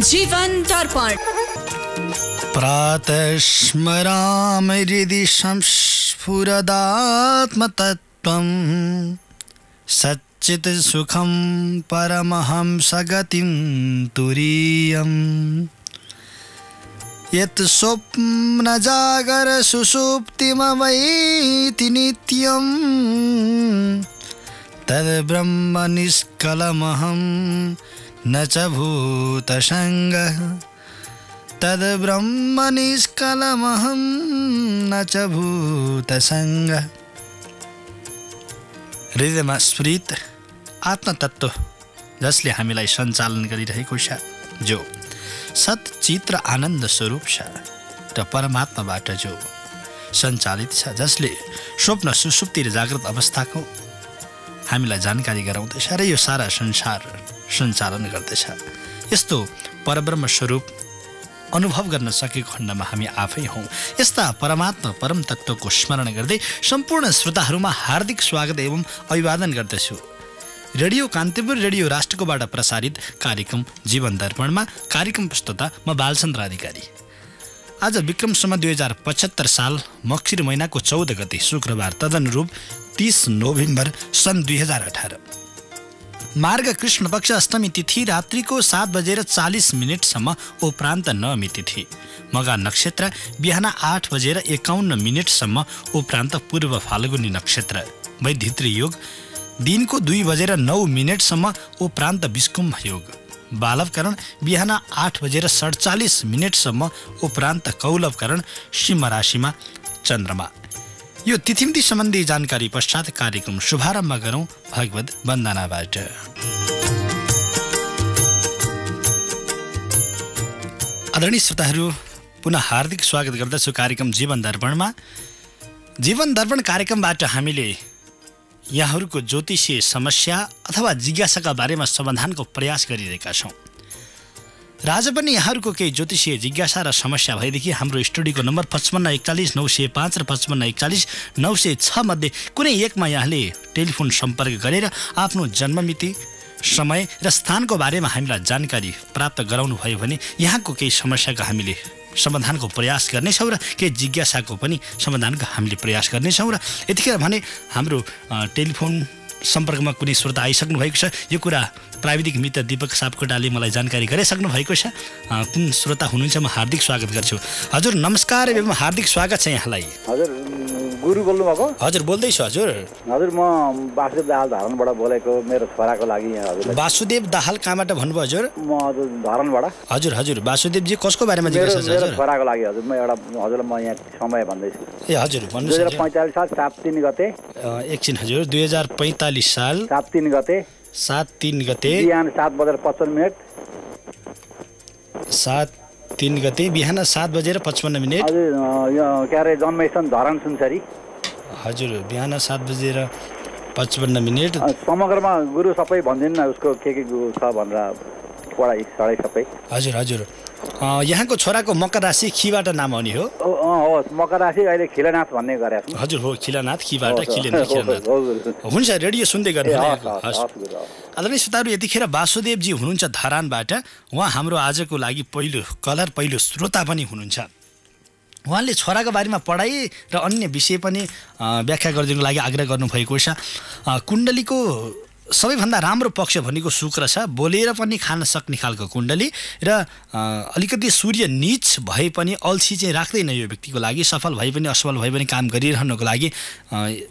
जीवन दर्पण प्रातः स्मरामि हृदि संस्फुरदात्मतत्त्वं सच्चित् सुखं परमहंसगतिं तुरीयम् यत् स्वप्नजागर सुषुप्तिमवैति नित्यं तद्ब्रह्म निष्कलमहं न च भूतसङ्गः तद्ब्रह्म निष्कलमहं न च भूतसङ्गः। हृदयमा स्फुरित आत्मतत्त्व जसले हामीलाई सञ्चालन गरिरहेको छ, जो सच्चित र आनन्द स्वरूप छ र परमात्माबाट जो सञ्चालित छ, जसले स्वप्न सुषुप्ति र जागृत अवस्थाको हामीलाई जानकारी गराउँदछ र यो सारा संसार सञ्चालन गर्दछ। यस्तो परब्रह्म स्वरूप अनुभव गर्न सकेको खण्डमा हामी आफै हौँ। यस्ता परमात्मा परम तत्त्वको स्मरण गर्दै सम्पूर्ण श्रोताहरूमा हार्दिक स्वागत एवं अभिवादन गर्दछु। रेडियो कान्तिपुर रेडियो राष्ट्रकोबाट प्रसारित कार्यक्रम जीवन दर्पणमा कार्यक्रम प्रस्तुता म बालचन्द्र अधिकारी। आज विक्रम सम्वत 2075 साल मक्सिर महिनाको 14 गते शुक्रबार, तदनुरूप 30 नोभेम्बर सन् 2018। मार्ग कृष्ण पक्ष अष्टमी तिथि रात्रिको 7:40 उपरान्त नवमी तिथि। मगा नक्षत्र बिहान 8:51 उपरान्त पूर्व फाल्गुनी नक्षत्र। वैधित्री योग दिनको 2:09 उपरान्त विष्कुम्भ योग। बालवकरण बिहान 8:47 उपरान्त कौलवकरण सिंह राशिमा चन्द्रमा। यो तिथिमिति सम्बन्धी जानकारी पश्चात कार्यक्रम शुभारम्भ गरौँ भगवत वन्दनाबाट। आदरणीय श्रोताहरू, पुनः हार्दिक स्वागत गर्दछु कार्यक्रम जीवन दर्पणमा। जीवन दर्पण कार्यक्रमबाट हामीले यहाँहरूको ज्योतिषीय समस्या अथवा जिज्ञासाका बारेमा समाधानको प्रयास गरिरहेका छौँ। र आज पनि यहाँहरूको केही ज्योतिषीय जिज्ञासा र समस्या भएदेखि हाम्रो स्टुडियोको नम्बर 5541 905 र 5541 906 मध्ये कुनै एकमा यहाँले टेलिफोन सम्पर्क गरेर आफ्नो जन्ममिति, समय र स्थानको बारेमा हामीलाई जानकारी प्राप्त गराउनु भयो भने यहाँको केही समस्याको हामीले समाधानको प्रयास गर्नेछौँ र केही जिज्ञासाको पनि समाधानको हामीले प्रयास गर्नेछौँ। र यतिखेर भने हाम्रो टेलिफोन सम्पर्कमा कुनै श्रोता आइसक्नु भएको छ। यो कुरा प्राविधिक मित्र दीपक सापकोटाले मलाई जानकारी गराइसक्नु भएको छ। कुन श्रोता हुनुहुन्छ, म हार्दिक स्वागत गर्छु। हजुर नमस्कार एवं हार्दिक स्वागत छ यहाँलाई। हजुर गुरु बोल्नुभएको? हजुर बोल्दैछु। हजुर हजुर म वासुदेव दाहाल धरानबाट बोलेको, मेरो छोराको लागि हजुर। वासुदेव दाहाल कहाँबाट भन्नुभयो हजुर? म हजुर धरानबाट। हजुर हजुर वासुदेवजी कसको बारेमा जिज्ञासा छ हजुर? छोराको लागि हजुर। म एउटा हजुरलाई म यहाँ समय भन्दैछु। ए हजुर भन्नुहोस्। 2045 साल 7/3 गते। एकछिन हजुर, 2045 साल 7/3 गते 7/3 गते बिहान 7:55 7/3 गते बिहान 7:55 हजुर। यो के अरे जन्मेसन धरान सुनसरी। हजुर बिहान 7:55 समग्रमा गुरु सबै भनिदिनु न, उसको के छ भनेर पढाइ सढाइ सबै। हजुर हजुर यहाँको छोराको मकर राशि खीबाट नाम आउने हो? हो मकर राशि अहिले खिलनाथ भन्ने गरेको छु। हजुर हो खिलनाथ, खीबाट खिलनाथ। हुन्छ, रेडियो सुन्दै गर्नु। आदरणीय श्रोताहरू, यतिखेर वासुदेवजी हुनुहुन्छ धरानबाट। उहाँ हाम्रो आजको लागि पहिलो श्रोता पनि हुनुहुन्छ। उहाँले छोराको बारेमा पढाइ र अन्य विषय पनि व्याख्या गरिदिनुको लागि आग्रह गर्नुभएको छ। कुण्डलीको सबैभन्दा राम्रो पक्ष भनेको शुक्र छ, बोलेर पनि खान सक्ने खालको कुण्डली र अलिकति सूर्य नीच भए पनि अल्छी चाहिँ राख्दैन यो व्यक्तिको लागि। सफल भए पनि असफल भए पनि काम गरिरहनुको लागि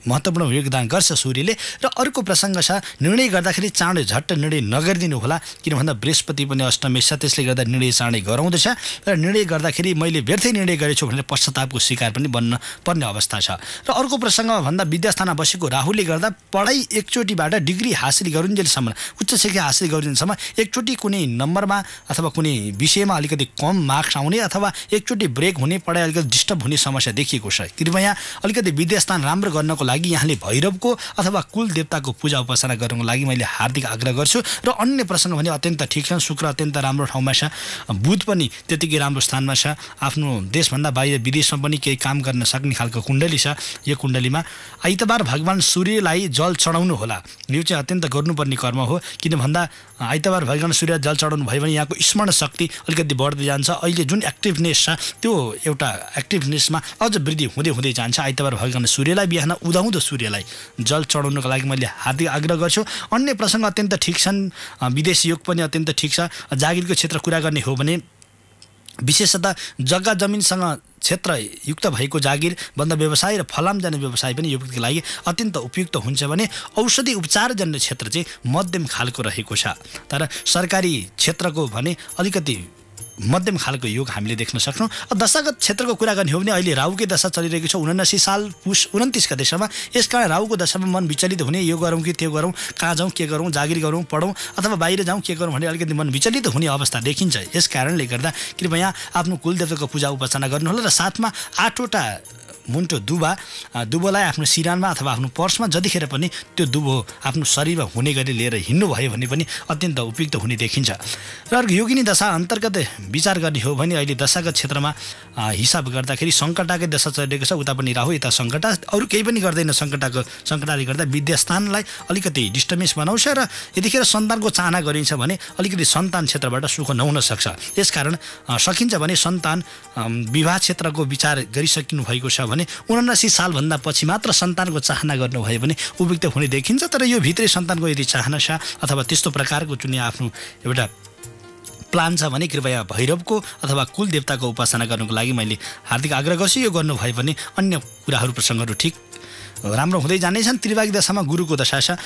महत्त्वपूर्ण योगदान गर्छ सूर्यले। र अर्को प्रसङ्ग छ, निर्णय गर्दाखेरि चाँडो झट्ट निर्णय नगरिदिनु होला, किन भन्दा बृहस्पति पनि अष्टमी छ, त्यसले गर्दा निर्णय चाँडै गराउँदछ। र निर्णय गर्दाखेरि मैले व्यर्थै निर्णय गरेछु भनेर पश्चातापको शिकार पनि बन्न पर्ने अवस्था छ। र अर्को प्रसङ्गमा भन्दा विद्यास्थानमा बसेको राहुले गर्दा पढाइ एकचोटिबाट डिग्री हासिल गरुन्जेलसम्म, उच्च शिक्षा हासिल गरुन्जेलसम्म एकचोटि कुनै नम्बरमा अथवा कुनै विषयमा अलिकति कम मार्क्स आउने अथवा एकचोटि ब्रेक हुने, पढाइ अलिकति डिस्टर्ब हुने समस्या देखिएको छ। कृपया अलिकति विद्यास्थान राम्रो गर्नको लागि यहाँले भैरवको अथवा कुल देवताको पूजा उपासना गर्नको लागि मैले हार्दिक आग्रह गर्छु। र अन्य प्रसङ्ग भने अत्यन्त ठिक छ, शुक्र अत्यन्त राम्रो ठाउँमा छ, बुध पनि त्यतिकै राम्रो स्थानमा छ, आफ्नो देशभन्दा बाहिर विदेशमा पनि केही काम गर्न सक्ने खालको कुण्डली छ। यो कुण्डलीमा आइतबार भगवान सूर्यलाई जल चढाउनु होला, यो चाहिँ अत्यन्त गर्नुपर्ने कर्म हो। किन भन्दा आइतबार भइकन सूर्य जल चढाउनु भयो भने यहाँको स्मरण शक्ति अलिकति बढ्दै जान्छ। अहिले जुन एक्टिभनेस छ त्यो एउटा एक्टिभनेसमा अझ वृद्धि हुँदै हुँदै जान्छ। आइतबार भइकन सूर्यलाई बिहान उदाउँदो सूर्यलाई जल चढाउनुको लागि मैले हार्दिक आग्रह गर्छु। अन्य प्रसङ्ग अत्यन्त ठिक छन्, विदेश योग पनि अत्यन्त ठिक छ। जागिरको क्षेत्र कुरा गर्ने हो भने विशेषतः जग्गा जमिनसँग क्षेत्रयुक्त भएको जागिर बन्द व्यवसाय र फलाम जाने व्यवसाय पनि यो व्यक्तिको लागि अत्यन्त उपयुक्त हुन्छ भने औषधि उपचार जन्य क्षेत्र चाहिँ मध्यम खालको रहेको छ। तर सरकारी क्षेत्रको भने अलिकति मध्यम खालको योग हामीले देख्न सक्छौँ। दशागत क्षेत्रको कुरा गर्ने हो भने अहिले राहुकै दशा चलिरहेको छ 79 साल पुष 29 गतेसम्म। यसकारण राहुको दशामा मन विचलित हुने, यो गरौँ कि त्यो गरौँ, कहाँ जाउँ के गरौँ, जागिर गरौँ पढौँ अथवा बाहिर जाउँ के गरौँ भने अलिकति मन विचलित हुने अवस्था देखिन्छ। यस कारणले गर्दा कृपया आफ्नो कुलदेवताको पूजा उपासना गर्नुहोला र साथमा 8वटा मुन्टो दुबोलाई आफ्नो सिरानमा अथवा आफ्नो पर्समा जतिखेर पनि त्यो दुबो आफ्नो शरीरमा हुने गरी लिएर हिँड्नुभयो भने पनि अत्यन्त उपयुक्त हुने देखिन्छ। र अर्को योगिनी दशा अन्तर्गत विचार गर्ने हो भने अहिले दशागत क्षेत्रमा हिसाब गर्दाखेरि सङ्कटाकै दशा चलिरहेको छ। उता पनि राहु यता सङ्कटा, अरू केही पनि गर्दैन। सङ्कटाले गर्दा विद्यास्थानलाई अलिकति डिस्टर्बेन्स बनाउँछ र यतिखेर सन्तानको चाहना गरिन्छ भने अलिकति सन्तान क्षेत्रबाट सुख नहुन सक्छ। यसकारण सकिन्छ भने सन्तान विवाह क्षेत्रको विचार गरिसकिनु भएको छ भने 79 सालभन्दा पछि मात्र सन्तानको चाहना गर्नुभयो भने उपयुक्त हुने देखिन्छ। तर यो भित्रै सन्तानको यदि चाहना छ अथवा त्यस्तो प्रकारको जुन आफ्नो एउटा प्लान छ भने कृपया भैरवको अथवा कुलदेवताको उपासना गर्नुको लागि मैले हार्दिक आग्रह गर्छु। यो गर्नुभयो भने अन्य कुराहरू प्रसङ्गहरू ठिक राम्रो हुँदै जानेछन्। त्रिभागी दशामा गुरुको दशा छ।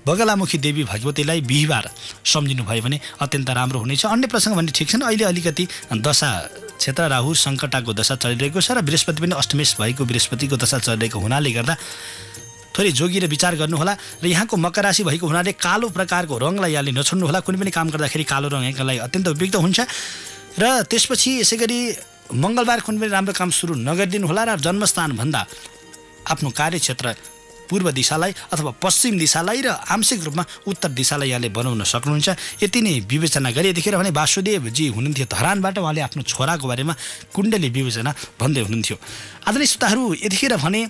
बगलामुखी देवी भगवतीलाई बिहिबार सम्झिनुभयो भने अत्यन्त राम्रो हुनेछ। अन्य प्रसङ्ग भने ठिक छन्। अहिले अलिकति दशा क्षेत्र राहु सङ्कटाको दशा चलिरहेको छ र बृहस्पति पनि अष्टमेश भएको बृहस्पतिको दशा चलिरहेको हुनाले गर्दा थोरै जोगिएर विचार गर्नुहोला। र यहाँको मकर राशि भएको हुनाले कालो प्रकारको रङलाई यहाँले नछोड्नुहोला। कुनै पनि काम गर्दाखेरि कालो रङ यहाँको लागि अत्यन्त उपयुक्त हुन्छ। र त्यसपछि यसै गरी मङ्गलबार कुनै पनि राम्रो काम सुरु नगरिदिनु होला र जन्मस्थानभन्दा आफ्नो कार्यक्षेत्र पूर्व दिशालाई अथवा पश्चिम दिशालाई र आंशिक रूपमा उत्तर दिशालाई यहाँले बनाउन सक्नुहुन्छ। यति नै विवेचना गरे। यतिखेर भने वासुदेवजी हुनुहुन्थ्यो धरानबाट, उहाँले आफ्नो छोराको बारेमा कुण्डली विवेचना भन्दै हुनुहुन्थ्यो। आदरणीय श्रोताहरू, यतिखेर भने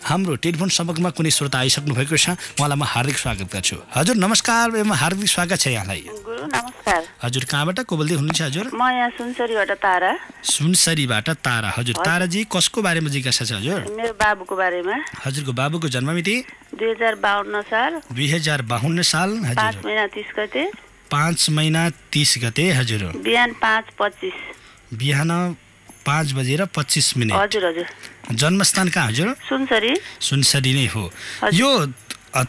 हाम्रो टेलिफोन सम्पर्कमा कुनै श्रोता आइसक्नु भएको छ, उहाँलाई म हार्दिक स्वागत गर्छु। हजुर नमस्कार, एवं हार्दिक स्वागत छ यहाँलाई। गुरु नमस्कार। हजुर कहाँबाट को बोल्दै हुनुहुन्छ हजुर? म यहाँ सुनसरीबाट तारा। सुनसरीबाट तारा। हजुर ताराजी कसको बारेमा जिज्ञासा छ हजुर? मेरो बाबुको बारेमा। हजुरको बाबुको जन्म मिति? 2052 साल। 2052 साल। हजुर 5 महिना 30 गते। 5 महिना 30 गते। हजुर बिहान 5:25। बिहान 5:25। हजुर हजुर। जन्मस्थान कहाँ हजुर? सुनसरी। सुनसरी नै हो। यो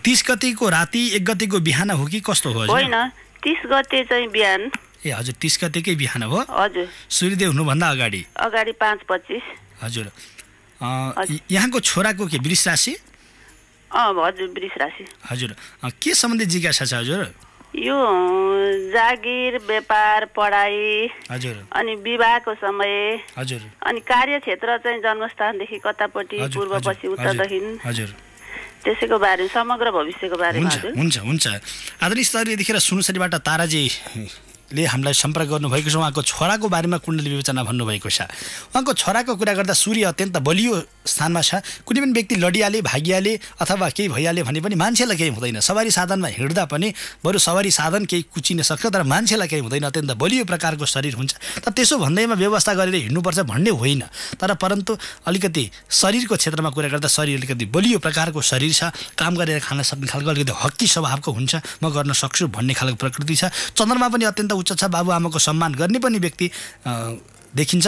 30 गतेको राति 1 गतेको बिहान हो कि कस्तो हो? होइन 30 गते चाहिँ बिहान। ए हजुर 30 गतेकै बिहान हो। हजुर सूर्यदेव हुनुभन्दा अगाडि 5:25। हजुर यहाँको छोराको के वृष राशि? हजुर वृष राशि। हजुर के सम्बन्धी जिज्ञासा छ हजुर? यो जागिर, व्यापार, पढाइ, हजुर अनि विवाहको समय, हजुर अनि कार्यक्षेत्र चाहिँ जन्मस्थानदेखि कतापट्टि, पूर्व पश्चिम उत्तर दक्षिण, हजुर त्यसैको बारेमा समग्र भविष्यको बारेमा। हुन्छ हुन्छ। आदरणीय श्रोताहरू, यतिखेर सुनसरीबाट ताराजीले हामीलाई सम्पर्क गर्नुभएको छ। उहाँको छोराको बारेमा कुण्डली विवेचना भन्नुभएको छ। उहाँको छोराको कुरा गर्दा सूर्य अत्यन्त बलियो स्थानमा छ। कुनै पनि व्यक्ति लडिहाले, भागिहाले अथवा केही भइहाले भने पनि मान्छेलाई केही हुँदैन। सवारी साधनमा हिँड्दा पनि बरु सवारी साधन केही कुचिन सक्छ, तर मान्छेलाई केही हुँदैन। अत्यन्त बलियो प्रकारको शरीर हुन्छ। तर त्यसो भन्दैमा व्यवस्था गरेर हिँड्नुपर्छ भन्ने होइन, तर परन्तु अलिकति शरीरको क्षेत्रमा कुरा गर्दा शरीर अलिकति बलियो प्रकारको शरीर छ। काम गरेर खान सक्ने खालको अलिकति हक्की स्वभावको हुन्छ। म गर्न सक्छु भन्ने खालको प्रकृति छ। चन्द्रमा पनि अत्यन्त उच्च छ। बाबुआमाको सम्मान गर्ने पनि व्यक्ति देखिन्छ।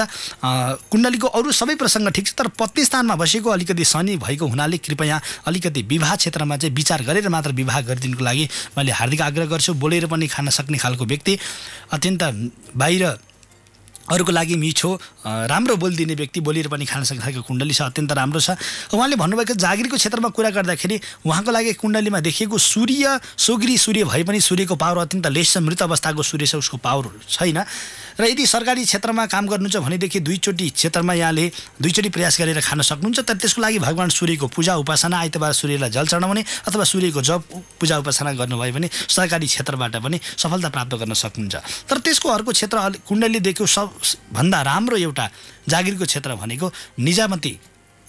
कुण्डलीको अरू सबै प्रसङ्ग ठिक छ, तर पत्नी स्थानमा बसेको अलिकति शनि भएको हुनाले कृपया अलिकति विवाह क्षेत्रमा चाहिँ विचार गरेर मात्र विवाह गरिदिनुको लागि मैले हार्दिक आग्रह गर्छु। बोलेर पनि खान सक्ने खालको व्यक्ति, अत्यन्त बाहिर अरूको लागि मिठो राम्रो बोलिदिने व्यक्ति, बोलेर पनि खान सक्ने खालको कुण्डली छ, अत्यन्त राम्रो छ। उहाँले भन्नुभएको जागिरको क्षेत्रमा कुरा गर्दाखेरि उहाँको लागि कुण्डलीमा देखिएको सूर्य सोग्री सूर्य भए पनि सूर्यको पावर अत्यन्त लेस छ। मृत अवस्थाको सूर्य छ, उसको पावर छैन। र यदि सरकारी क्षेत्रमा काम गर्नुहुन्छ भनेदेखि 2 चोटि क्षेत्रमा यहाँले 2 चोटि प्रयास गरेर खान सक्नुहुन्छ। तर त्यसको लागि भगवान् सूर्यको पूजा उपासना, आइतबार सूर्यलाई जल चढाउने अथवा सूर्यको जप पूजा उपासना गर्नुभयो भने सरकारी क्षेत्रबाट पनि सफलता प्राप्त गर्न सक्नुहुन्छ। तर त्यसको अर्को क्षेत्र कुण्डली देख्यो सबभन्दा राम्रो एउटा जागिरको क्षेत्र भनेको निजामती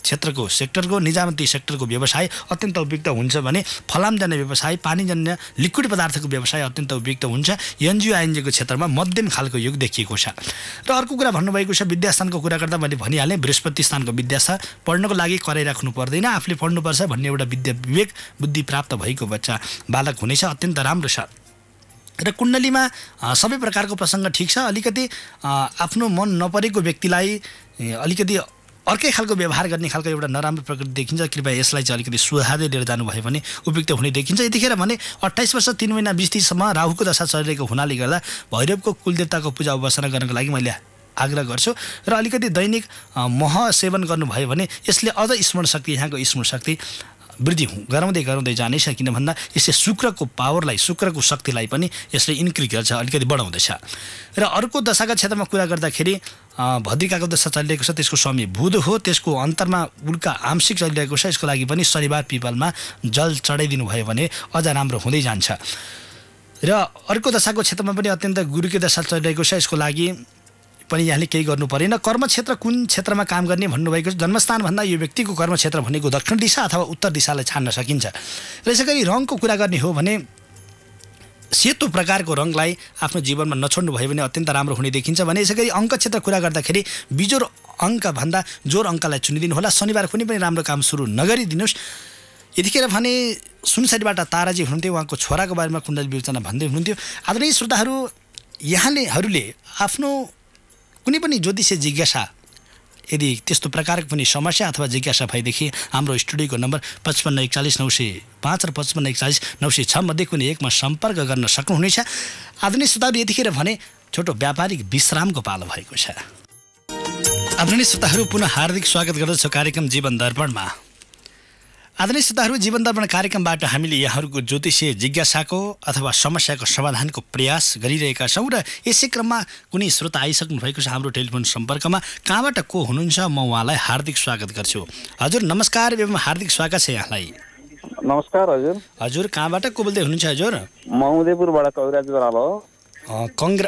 क्षेत्रको सेक्टरको निजामती सेक्टरको व्यवसाय अत्यन्त उपयुक्त हुन्छ भने फलामजन्य व्यवसाय पानीजन्य लिक्विड पदार्थको व्यवसाय अत्यन्त उपयुक्त हुन्छ। एनजिओ आइएनजिओको क्षेत्रमा मध्यम खालको योग देखिएको छ। र अर्को कुरा भन्नुभएको छ विद्यास्थानको कुरा गर्दा मैले भनिहालेँ बृहस्पति स्थानको विद्या छ, पढ्नको लागि कराइराख्नु पर्दैन, आफूले पढ्नुपर्छ भन्ने एउटा विद्या विवेक बुद्धि प्राप्त भएको बच्चा बालक हुनेछ, अत्यन्त राम्रो छ। र कुण्डलीमा सबै प्रकारको प्रसङ्ग ठिक छ। अलिकति आफ्नो मन नपरेको व्यक्तिलाई अलिकति अर्कै खालको व्यवहार गर्ने खालको एउटा नराम्रो प्रकृति देखिन्छ। कृपया यसलाई चाहिँ अलिकति सुधार्दै लिएर जानुभयो भने उपयुक्त हुने देखिन्छ। यतिखेर भने 28 वर्ष 3 महिना 20 दिनसम्म राहुको दशा चलिरहेको हुनाले गर्दा भैरवको कुलदेवताको पूजा उपासना गर्नको लागि मैले आग्रह गर्छु। र अलिकति दैनिक मह सेवन गर्नुभयो भने यसले अझ स्मरण शक्ति यहाँको स्मरण शक्ति वृद्धि गराउँदै गराउँदै जानेछ। किन भन्दा यसले शुक्रको पावरलाई शुक्रको शक्तिलाई पनि यसले इन्क्रिज गर्छ, अलिकति बढाउँदैछ। र अर्को दशाका क्षेत्रमा कुरा गर्दाखेरि भद्रिकाको दशा चलिरहेको छ, त्यसको स्वामी बुध हो, त्यसको अन्तरमा उल्का आंशिक चलिरहेको छ। यसको लागि पनि शनिबार पिपलमा जल चढाइदिनु भयो भने अझ राम्रो हुँदै जान्छ। र अर्को दशाको क्षेत्रमा पनि अत्यन्त गुरुको दशा चलिरहेको छ, यसको लागि पनि यहाँले केही गर्नु परेन। कर्म क्षेत्र कुन क्षेत्रमा काम गर्ने भन्नुभएको छ। जन्मस्थान भन्दा यो व्यक्तिको कर्म क्षेत्र भनेको दक्षिण दिशा अथवा उत्तर दिशालाई छान्न सकिन्छ। र यसै गरी रङको कुरा गर्ने हो भने सेतो प्रकारको रङलाई आफ्नो जीवनमा नछोड्नु भयो भने अत्यन्त राम्रो हुने देखिन्छ। भने यसै गरी अङ्क क्षेत्र कुरा गर्दाखेरि बिजोर अङ्कभन्दा जोर अङ्कलाई चुनिदिनु होला। शनिबार कुनै पनि राम्रो काम सुरु नगरिदिनुहोस्। यतिखेर भने सुनसरीबाट ताराजी हुनुहुन्थ्यो, उहाँको छोराको बारेमा कुण्डली विवेचना भन्दै हुनुहुन्थ्यो। आदरणीय श्रोताहरू, यहाँहरूले आफ्नो कुनै पनि ज्योतिषीय जिज्ञासा यदि त्यस्तो प्रकारको पनि समस्या अथवा जिज्ञासा भएदेखि हाम्रो स्टुडियोको नम्बर 5541 905 र 5541 906 मध्ये कुनै एकमा सम्पर्क गर्न सक्नुहुनेछ। आदरणीय श्रोताहरू, यतिखेर भने छोटो व्यापारिक विश्रामको पालो भएको छ। आदरणीय श्रोताहरू, पुनः हार्दिक स्वागत गर्दछु कार्यक्रम जीवन दर्पणमा। आदरणीय श्रोताहरू, जीवन दर्पण कार्यक्रमबाट हामीले यहाँहरूको ज्योतिषीय जिज्ञासाको अथवा समस्याको समाधानको प्रयास गरिरहेका छौँ। र यसै क्रममा कुनै श्रोता आइसक्नु भएको छ हाम्रो टेलिफोन सम्पर्कमा। कहाँबाट को हुनुहुन्छ, म उहाँलाई हार्दिक स्वागत गर्छु। हजुर नमस्कार एवं हार्दिक स्वागत छ यहाँलाई। नमस्कार हजुर। हजुर कहाँबाट को बोल्दै हुनुहुन्छ हजुर? म उदयपुरबाट कविराज बराल हो।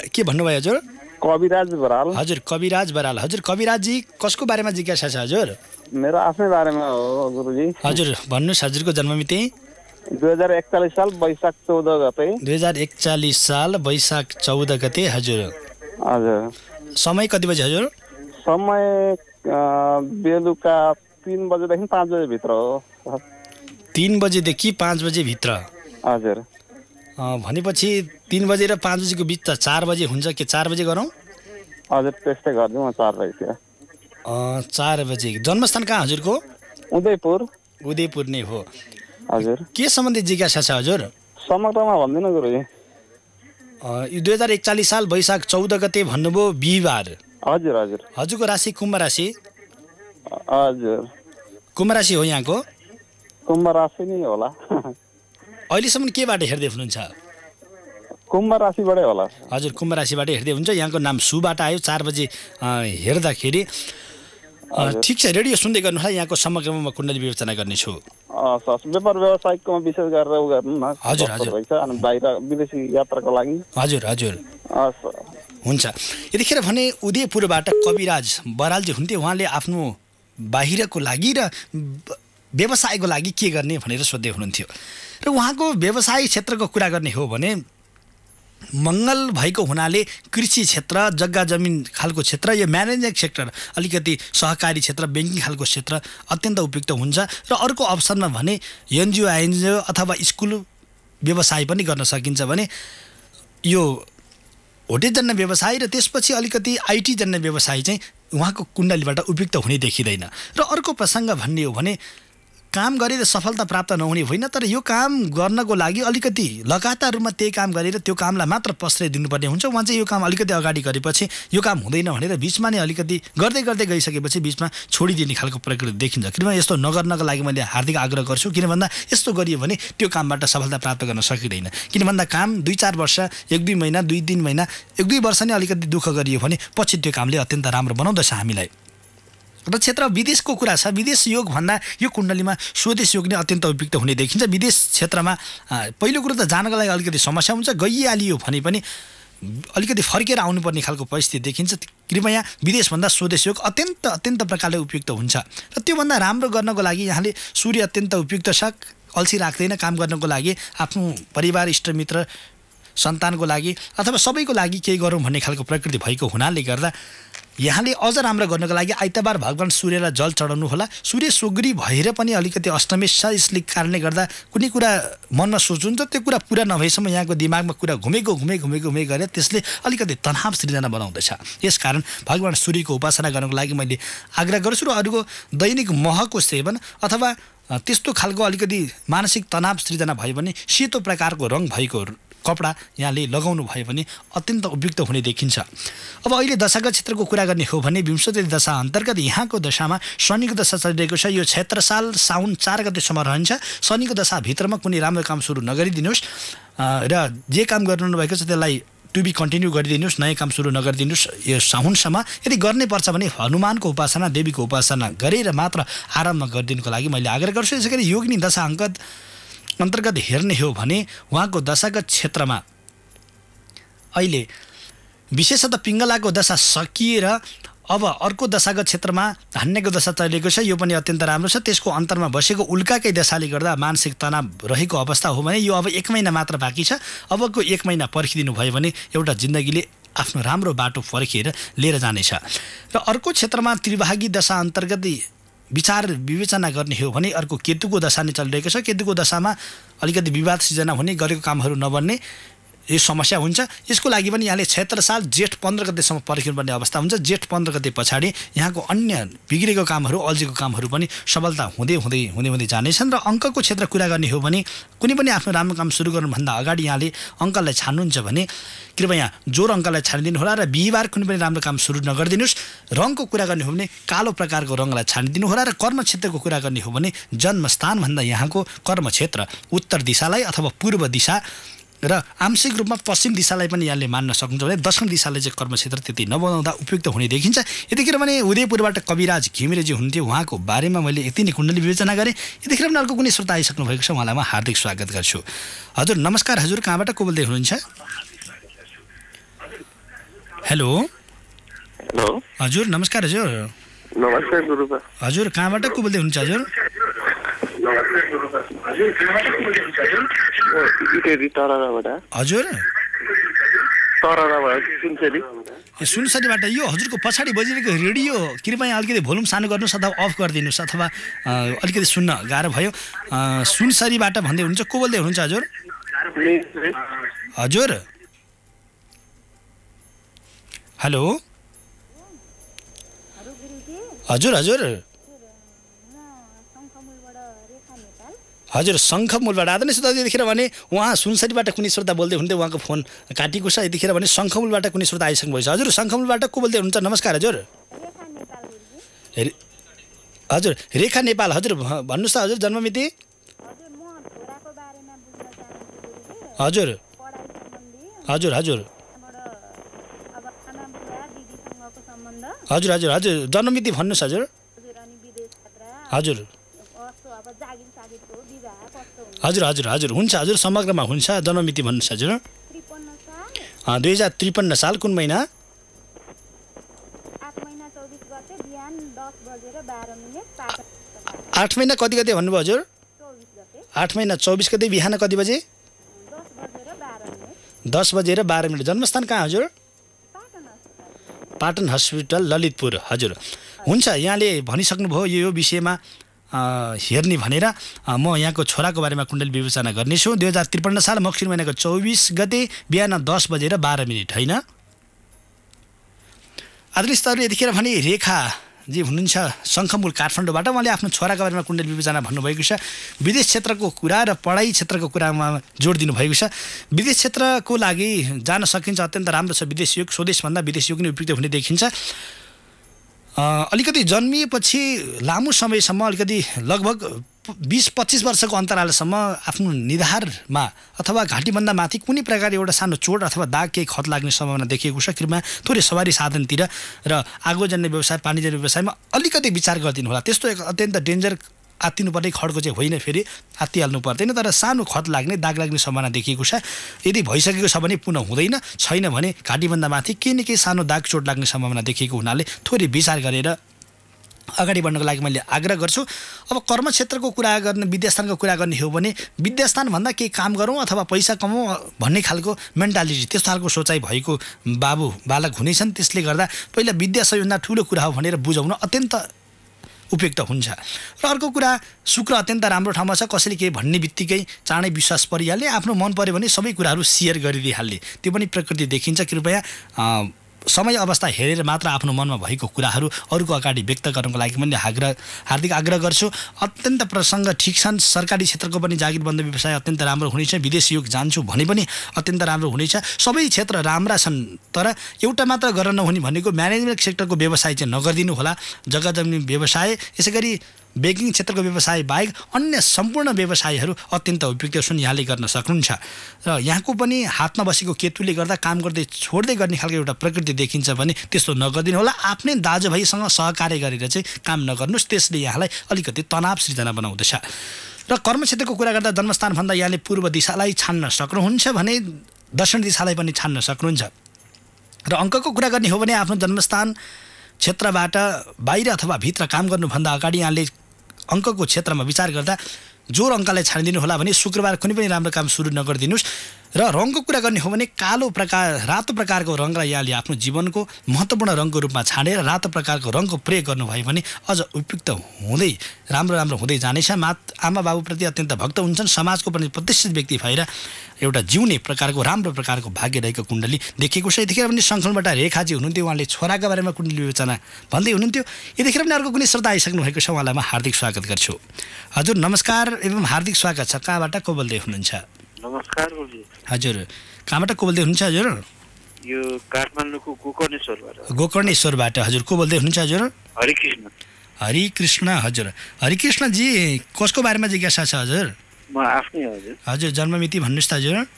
के भन्नुभयो हजुर? कविराज बराल। हजुर कविराज बराल। हजुर कविराजजी, कसको बारेमा जिज्ञासा छ हजुर? मेरो आफ्नै बारेमा हो गुरुजी। हजुर भन्नुहोस्, हजुरको जन्ममिति? 2041 साल वैशाख 14 गते। 2041 साल वैशाख 14 गते। हजुर हजुर। समय कति बजे हजुर? समय बेलुका 3 बजेदेखि 5 बजे भित्र हो। 3 बजेदेखि 5 बजे भित्र। हजुर। भनेपछि 3 बजे र 5 बजेको बिच त 4 बजे हुन्छ कि 4 बजे गरौँ? हजुर त्यस्तै गरिदिउँ न, 4 बजे। 4 बजे। जन्मस्थान कहाँ हजुरको? उदयपुर। उदयपुर नै हो। हजुर। के सम्बन्धी जिज्ञासा छ हजुर? समग्रमा भन्दिनँ गुरुजी। यो 2041 साल वैशाख 14 गते भन्नुभयो बिहिबार। हजुर हजुर। हजुरको राशि कुम्भ राशि? हजुर। कुम्भ राशि हो यहाँको? कुम्भ राशि नै होला। अहिलेसम्म केबाट हेर्दै हुनुहुन्छ? कुम्भ राशिबाटै होला। हजुर कुम्भ राशिबाट हेर्दै हुन्छ। यहाँको नाम सुबाट आयो 4 बजे हेर्दाखेरि। ठिक छ, रेडियो सुन्दै गर्नु होला। यहाँको समग्रमा म कुण्डली विवेचना गर्नेछु। व्यापार व्यवसायको विशेष गरेर उ गर्नु न। हजुर हजुर। अनि बाहिर विदेशी यात्राको लागि। हजुर हजुर हुन्छ। यतिखेर भने उदयपुरबाट कविराज बरालजी हुन्थे, उहाँले आफ्नो बाहिरको लागि र व्यवसायको लागि के गर्ने भनेर सोध्दै हुनुहुन्थ्यो। र उहाँको व्यवसाय क्षेत्रको कुरा गर्ने हो भने मङ्गल भएको हुनाले कृषि क्षेत्र, जग्गा जमिन खालको क्षेत्र, यो म्यानेजमेन्ट सेक्टर, अलिकति सहकारी क्षेत्र, ब्याङ्किङ खालको क्षेत्र अत्यन्त उपयुक्त हुन्छ। र अर्को अप्सनमा भने एनजिओ आइएनजिओ अथवा स्कुल व्यवसाय पनि गर्न सकिन्छ। भने यो होटेलजन्य व्यवसाय र त्यसपछि अलिकति आइटी जन्य व्यवसाय चाहिँ उहाँको कुण्डलीबाट उपयुक्त हुने देखिँदैन। र अर्को प्रसङ्ग भन्ने हो भने काम गरेर सफलता प्राप्त नहुने होइन, तर यो काम गर्नको लागि अलिकति लगातार रूपमा त्यही काम गरेर त्यो कामलाई मात्र प्रश्रय दिनुपर्ने हुन्छ। उहाँ चाहिँ यो काम अलिकति अगाडि गरेपछि यो काम हुँदैन भनेर बिचमा नै अलिकति गर्दै गर्दै गइसकेपछि बिचमा छोडिदिने खालको प्रकृति देखिन्छ। कृपया यस्तो नगर्नको लागि मैले हार्दिक आग्रह गर्छु। किन भन्दा यस्तो गरियो भने त्यो कामबाट सफलता प्राप्त गर्न सकिँदैन। किन भन्दा काम 2-4 वर्ष, 1-2 महिना, 2-3 महिना, 1-2 वर्ष नै अलिकति दुःख गरियो भने पछि त्यो कामले अत्यन्त राम्रो बनाउँदछ हामीलाई। र क्षेत्र विदेशको कुरा छ। विदेश योग भन्दा यो कुण्डलीमा स्वदेश योग नै अत्यन्त उपयुक्त हुने देखिन्छ। विदेश क्षेत्रमा पहिलो कुरो त जानको लागि अलिकति समस्या हुन्छ। गइहालियो भने पनि अलिकति फर्केर आउनुपर्ने खालको परिस्थिति देखिन्छ। कृपया विदेशभन्दा स्वदेश योग अत्यन्त प्रकारले उपयुक्त हुन्छ र त्योभन्दा राम्रो गर्नको लागि यहाँले सूर्य अत्यन्त उपयुक्त छ। अल्छी राख्दैन काम गर्नको लागि, आफ्नो परिवार इष्टमित्र सन्तानको लागि अथवा सबैको लागि केही गरौँ भन्ने खालको प्रकृति भएको हुनाले गर्दा यहाँले अझ राम्रो गर्नको लागि आइतबार भगवान सूर्यलाई जल चढाउनु होला। सूर्य सोग्री भएर पनि अलिकति अष्टमेश छ, यसले कारणले गर्दा कुनै कुरा मनमा सोच्नुहुन्छ त्यो कुरा पुरा नभएसम्म यहाँको दिमागमा कुरा घुमे गरेर त्यसले अलिकति तनाव सृजना बनाउँदछ। यसकारण भगवान सूर्यको उपासना गर्नको लागि मैले आग्रह गर्छु र अरूको दैनिक महको सेवन अथवा त्यस्तो खालको अलिकति मानसिक तनाव सृजना भयो भने सेतो प्रकारको रङ भएको कपडा यहाँले लगाउनु भयो भने अत्यन्त उपयुक्त हुने देखिन्छ। अब अहिले दशागत क्षेत्रको कुरा गर्ने हो भने विंशति दशा अन्तर्गत यहाँको दशामा शनिको दशा चलिरहेको छ। यो क्षेत्र साल साउन 4 गतेसम्म रहन्छ। शनिको दशाभित्रमा कुनै राम्रो काम सुरु नगरिदिनुहोस् र जे काम गर्नुभएको छ त्यसलाई टु बी कन्टिन्यू गरिदिनुहोस्, नयाँ काम सुरु नगरिदिनुहोस्। यो साउनसम्म यदि गर्नै पर्छ भने हनुमानको उपासना, देवीको उपासना गरेर मात्र आरम्भ गरिदिनुको लागि मैले आग्रह गर्छु। यसै गरी योगिनी दशा अन्तर्गत हेर्ने हो भने उहाँको दशागत क्षेत्रमा अहिले विशेषतः पिङ्गलाको दशा सकिएर अब अर्को दशागत क्षेत्रमा धान्यको दशा चलेको छ। यो पनि अत्यन्त राम्रो छ। त्यसको अन्तरमा बसेको उल्काकै दशाले गर्दा मानसिक तनाव रहेको अवस्था हो भने यो अब 1 महिना मात्र बाँकी छ। अबको 1 महिना पर्खिदिनु भयो भने एउटा जिन्दगीले आफ्नो राम्रो बाटो फर्किएर लिएर जानेछ। र अर्को क्षेत्रमा त्रिभागी दशा अन्तर्गत विचार विवेचना गर्ने हो भने अर्को केतुको दशा नै चलिरहेको छ। केतुको दशामा अलिकति विवाद सिर्जना हुने, गरेको कामहरू नबन्ने यो समस्या हुन्छ। यसको लागि पनि यहाँले 76 साल जेठ 15 गतेसम्म पर्खिनुपर्ने अवस्था हुन्छ। जेठ 15 गते पछाडि यहाँको अन्य बिग्रेको कामहरू, अल्झेको कामहरू पनि सफलता हुँदै जानेछन्। र अङ्कको क्षेत्र कुरा गर्ने हो भने कुनै पनि आफ्नो राम्रो काम सुरु गर्नुभन्दा अगाडि यहाँले अङ्कलाई छान्नुहुन्छ भने कृपया जोर अङ्कलाई छानिदिनु होला र बिहिबार कुनै पनि राम्रो काम सुरु नगरिदिनुहोस्। रङको कुरा गर्ने हो भने कालो प्रकारको रङलाई छानिदिनु होला र कर्म क्षेत्रको कुरा गर्ने हो भने जन्मस्थानभन्दा यहाँको कर्म क्षेत्र उत्तर दिशालाई अथवा पूर्व दिशा र आंशिक रूपमा पश्चिम दिशालाई पनि यहाँले मान्न सक्नुहुन्छ भने दक्षिण दिशालाई चाहिँ कर्मक्षेत्र त्यति नबनाउँदा उपयुक्त हुने देखिन्छ। यतिखेर भने उदयपुरबाट कविराज घिमिरेजी हुनुहुन्थ्यो, उहाँको बारेमा मैले यति नै कुण्डली विवेचना गरेँ। यतिखेर पनि अर्को कुनै श्रोता आइसक्नु भएको छ, उहाँलाई म हार्दिक स्वागत गर्छु। हजुर नमस्कार, हजुर कहाँबाट को बोल्दै हुनुहुन्छ? हेलो हजुर नमस्कार। हजुर नमस्कार गुरुबा। हजुर कहाँबाट को बोल्दै हुनुहुन्छ? हजुर हजुर सुनसरीबाट। यो हजुरको पछाडि बजिरहेको रेडियो कृपया अलिकति भोल्युम सानो गर्नुहोस् अथवा अफ गरिदिनुहोस्, अथवा अलिकति सुन्न गाह्रो भयो। सुनसरीबाट भन्दै हुनुहुन्छ, को बोल्दै हुनुहुन्छ? हजुर हजुर हेलो हजुर हजुर हजुर शङ्खमूलबाट आदरणीय श्रोता, यतिखेर भने उहाँ सुनसरीबाट कुनै श्रोता बोल्दै हुनुहुन्थ्यो, उहाँको फोन काटिएको छ। यतिखेर भने शङ्खमूलबाट कुनै श्रोता आइसक्नु भएको छ। हजुर शङ्खमूलबाट को बोल्दै हुनुहुन्छ? नमस्कार। हजुर हजुर रेखा नेपाल। हजुर भन्नुहोस् त हजुर जन्ममिति? हजुर हजुर हजुर हजुर हजुर हजुर जन्ममिति भन्नुहोस्। हजुर हजुर हजुर हजुर हजुर हुन्छ, हजुर समग्रमा हुन्छ, जन्ममिति भन्नुहोस्। हजुर 2053 साल कुन महिना? 8 महिना कति गते भन्नुभयो? हजुर 8 महिना 24 गते बिहान कति बजे? 10:12। जन्मस्थान कहाँ? हजुर पाटन हस्पिटल ललितपुर। हजुर हुन्छ, यहाँले भनिसक्नुभयो यो विषयमा हेर्ने भनेर। म यहाँको छोराको बारेमा कुण्डली विवेचना गर्नेछु। 2053 साल मक्सिर महिनाको 24 गते बिहान 10:12, होइन? आदरणीय यतिखेर भने रेखाजी हुनुहुन्छ शङ्खमूल काठमाडौँबाट। उहाँले आफ्नो छोराको बारेमा कुण्डली विवेचना भन्नुभएको छ। विदेश क्षेत्रको कुरा र पढाइ क्षेत्रको कुरामा जोड दिनुभएको छ। विदेश क्षेत्रको लागि जान सकिन्छ, अत्यन्त राम्रो छ विदेश योग। स्वदेशभन्दा विदेश योग नै उपयुक्त हुने देखिन्छ। अलिकति जन्मिएपछि लामो समयसम्म अलिकति लगभग 20-25 वर्षको अन्तरालसम्म आफ्नो निधारमा अथवा घाँटीभन्दा माथि कुनै प्रकार एउटा सानो चोट अथवा दाग केही खत लाग्ने सम्भावना देखिएको छ। कृपया थोरै सवारी साधनतिर र आगोजन्य व्यवसाय, पानीजन्य व्यवसायमा अलिकति विचार गरिदिनु होला। त्यस्तो एक अत्यन्त डेन्जर आत्तिनुपर्ने खड्को चाहिँ होइन, फेरि आत्तिहाल्नु पर्दैन, तर सानो खत लाग्ने दाग लाग्ने सम्भावना देखिएको छ। यदि भइसकेको छ भने पुनः हुँदैन, छैन भने घाँटीभन्दा माथि केही न केही सानो दाग चोट लाग्ने सम्भावना देखिएको हुनाले थोरै विचार गरेर अगाडि बढ्नको लागि मैले आग्रह गर्छु। अब कर्मक्षेत्रको कुरा गर्ने, विद्यास्थानको कुरा गर्ने हो भने विद्यास्थानभन्दा केही काम गरौँ अथवा पैसा कमाउँ भन्ने खालको मेन्टालिटी, त्यस्तो खालको सोचाइ भएको बालक हुनेछन्। त्यसले गर्दा पहिला विद्या सबैभन्दा ठुलो कुरा हो भनेर बुझाउन अत्यन्त उपयुक्त हुन्छ। र अर्को कुरा, शुक्र अत्यन्त राम्रो ठाउँमा छ। कसैले केही भन्ने बित्तिकै चाँडै विश्वास परिहाल्ने, आफ्नो मन पऱ्यो भने सबै कुराहरू सेयर गरिदिइहाल्ने, त्यो पनि प्रकृति देखिन्छ। कृपया समय अवस्था हेरेर मात्र आफ्नो मनमा भएको कुराहरू अरूको अगाडि व्यक्त गर्नको लागि मैले हार्दिक आग्रह गर्छु। अत्यन्त प्रसङ्ग ठिक छन्। सरकारी क्षेत्रको पनि जागिरबन्द व्यवसाय अत्यन्त राम्रो हुनेछ। विदेश योग जान्छु भने पनि अत्यन्त राम्रो हुनेछ। सबै क्षेत्र राम्रा छन्, तर एउटा मात्र गर्न नहुने भनेको म्यानेजमेन्ट सेक्टरको व्यवसाय चाहिँ नगरिदिनु होला। जग्गा जमिन व्यवसाय, यसै गरी ब्याङ्किङ क्षेत्रको व्यवसाय बाहेक अन्य सम्पूर्ण व्यवसायहरू अत्यन्त उपयुक्त छन्, यहाँले गर्न सक्नुहुन्छ। र यहाँको पनि हातमा बसेको केतुले गर्दा काम गर्दै छोड्दै गर्ने खालको एउटा प्रकृति देखिन्छ भने त्यस्तो नगरिदिनु होला। आफ्नै दाजुभाइसँग सहकार्य गरेर चाहिँ काम नगर्नुहोस्, त्यसले यहाँलाई अलिकति तनाव सृजना बनाउँदछ। र कर्मक्षेत्रको कुरा गर्दा जन्मस्थानभन्दा यहाँले पूर्व दिशालाई छान्न सक्नुहुन्छ भने दक्षिण दिशालाई पनि छान्न सक्नुहुन्छ। र अङ्कको कुरा गर्ने हो भने आफ्नो जन्मस्थान क्षेत्रबाट बाहिर अथवा भित्र काम गर्नुभन्दा अगाडि यहाँले अङ्कको क्षेत्रमा विचार गर्दा जोर अङ्कलाई छानिदिनु होला भने शुक्रबार कुनै पनि राम्रो काम सुरु नगरिदिनुहोस्। र रङको कुरा गर्ने हो भने रातो प्रकारको रङ र यहाँले आफ्नो जीवनको महत्त्वपूर्ण रङको रूपमा छानेर रातो प्रकारको रङको प्रयोग गर्नुभयो भने अझ उपयुक्त हुँदै राम्रो हुँदै जानेछ। आमा बाबुप्रति अत्यन्त भक्त हुन्छन्। समाजको पनि प्रतिष्ठित व्यक्ति भएर एउटा जिउने प्रकारको राम्रो प्रकारको भाग्य रहेको कुण्डली देखेको छ। यतिखेर पनि सङ्कलबाट रेखाजी हुनुहुन्थ्यो, उहाँले छोराका बारेमा कुण्डली विवेचना भन्दै हुनुहुन्थ्यो। यतिखेर पनि अर्को कुनै श्रोता आइसक्नु भएको छ, उहाँलाई म हार्दिक स्वागत गर्छु। हजुर नमस्कार एवं हार्दिक स्वागत छ। कहाँबाट को बोल्दै हुनुहुन्छ? नमस्कार गुरुजी। हजुर कहाँबाट को बोल्दै हुनुहुन्छ? हजुर यो काठमाडौँको गोकर्णेश्वरबाट। गोकर्णेश्वरबाट हजुर को बोल्दै हुनुहुन्छ? हजुर हरिकृष्ण। हजुर हरिकृष्णजी कसको बारेमा जिज्ञासा छ? हजुर म आफ्नै। हजुर हजुर जन्ममिति भन्नुहोस् त? हजुर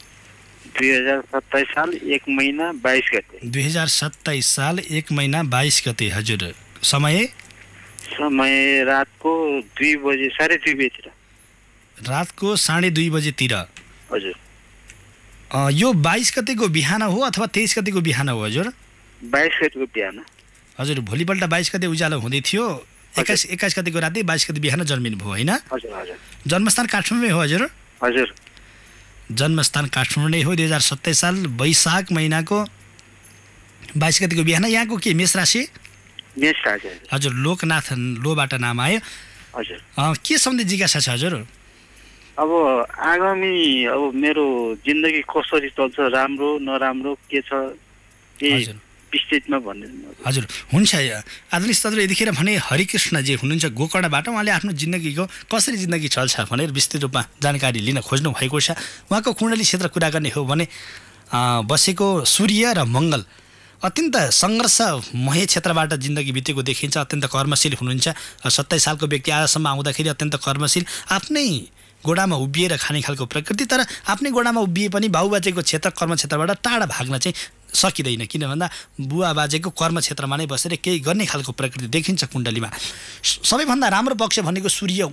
2027 साल 1 महिना 22 गते। 2027 साल 1 महिना 22 गते। हजुर समय रातको 2 बजे 2:30 बजेतिर। रातको 2:30 बजेतिर। हजुर यो 22 गतेको बिहान हो अथवा 23 गतेको बिहान हो? हजुर 22 गतेको बिहान। हजुर भोलिपल्ट 22 गते उज्यालो हुँदै थियो, 21 गतेको राति 22 गते बिहान जन्मिनु भयो होइन? हजुर। जन्मस्थान काठमाडौँ हो? हजुर जन्मस्थान काठमाडौँ नै हो। 2027 साल वैशाख महिनाको 22 गतेको बिहान। यहाँको के मेष राशि? मेष राशि। हजुर लोकनाथ लोबाट नाम आयो। हजुर के सम्बन्धी जिज्ञासा छ? हजुर अब आगामी मेरो जिन्दगी कसरी चल्छ, राम्रो नराम्रो के छ विस्तृतमा भन्नु। हजुर हुन्छ। आदरणीय दाजु यतिखेर भने हरिकृष्णजी हुनुहुन्छ गोकर्णबाट, उहाँले आफ्नो जिन्दगीको कसरी जिन्दगी चल्छ भनेर विस्तृत रूपमा जानकारी लिन खोज्नु भएको छ। उहाँको कुण्डली क्षेत्र कुरा गर्ने हो भने बसेको सूर्य र मङ्गल अत्यन्त सङ्घर्षमय क्षेत्रबाट जिन्दगी बितेको देखिन्छ। अत्यन्त कर्मशील हुनुहुन्छ। 27 सालको व्यक्ति आजसम्म आउँदाखेरि अत्यन्त कर्मशील, आफ्नै गोडामा उभिएर खाने खालको प्रकृति। तर आफ्नै गोडामा उभिए पनि बाबुबाजेको कर्मक्षेत्रबाट टाढा भाग्न चाहिँ सकिँदैन, किन भन्दा बुवा बाजेको कर्मक्षेत्रमा नै बसेर केही गर्ने खालको प्रकृति देखिन्छ कुण्डलीमा। सबैभन्दा राम्रो पक्ष भनेको सूर्य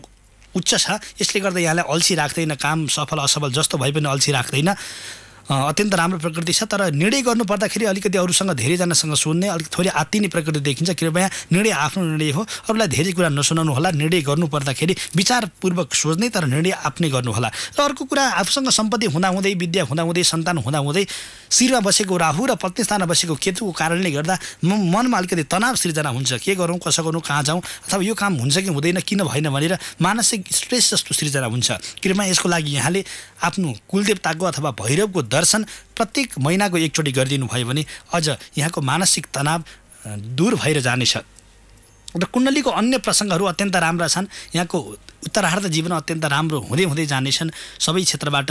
उच्च छ, यसले गर्दा यहाँलाई अल्छी राख्दैन। काम सफल असफल जस्तो भए पनि अल्छी राख्दैन। अत्यन्त राम्रो प्रकृति छ। तर निर्णय गर्नुपर्दाखेरि अलिकति अरूसँग धेरैजनासँग सोध्ने, अलिक थोरै आत्तिने प्रकृति देखिन्छ। कृपया निर्णय आफ्नो निर्णय हो, अरूलाई धेरै कुरा नसुनाउनु होला। निर्णय गर्नुपर्दाखेरि विचारपूर्वक सोच्ने, तर निर्णय आफ्नै गर्नु होला। र अर्को कुरा, आफूसँग सम्पत्ति हुँदाहुँदै, विद्या हुँदाहुँदै, सन्तान हुँदाहुँदै शिरमा बसेको राहु र पत्नी स्थानमा बसेको केतुको कारणले गर्दा मनमा अलिकति तनाव सृजना हुन्छ। के गरौँ, कसो गरौँ, कहाँ जाउँ, अथवा यो काम हुन्छ कि हुँदैन, किन भएन भनेर मानसिक स्ट्रेस जस्तो सृजना हुन्छ। कृपया यसको लागि यहाँले आफ्नो कुलदेवताको अथवा भैरवको दर्शन प्रत्येक महिनाको एकचोटि गरिदिनु भयो भने अझ यहाँको मानसिक तनाव दूर भएर जानेछ। र कुण्डलीको अन्य प्रसङ्गहरू अत्यन्त राम्रा छन्। यहाँको उत्तरार्ध जीवन अत्यन्त राम्रो हुँदै जानेछन्। सबै क्षेत्रबाट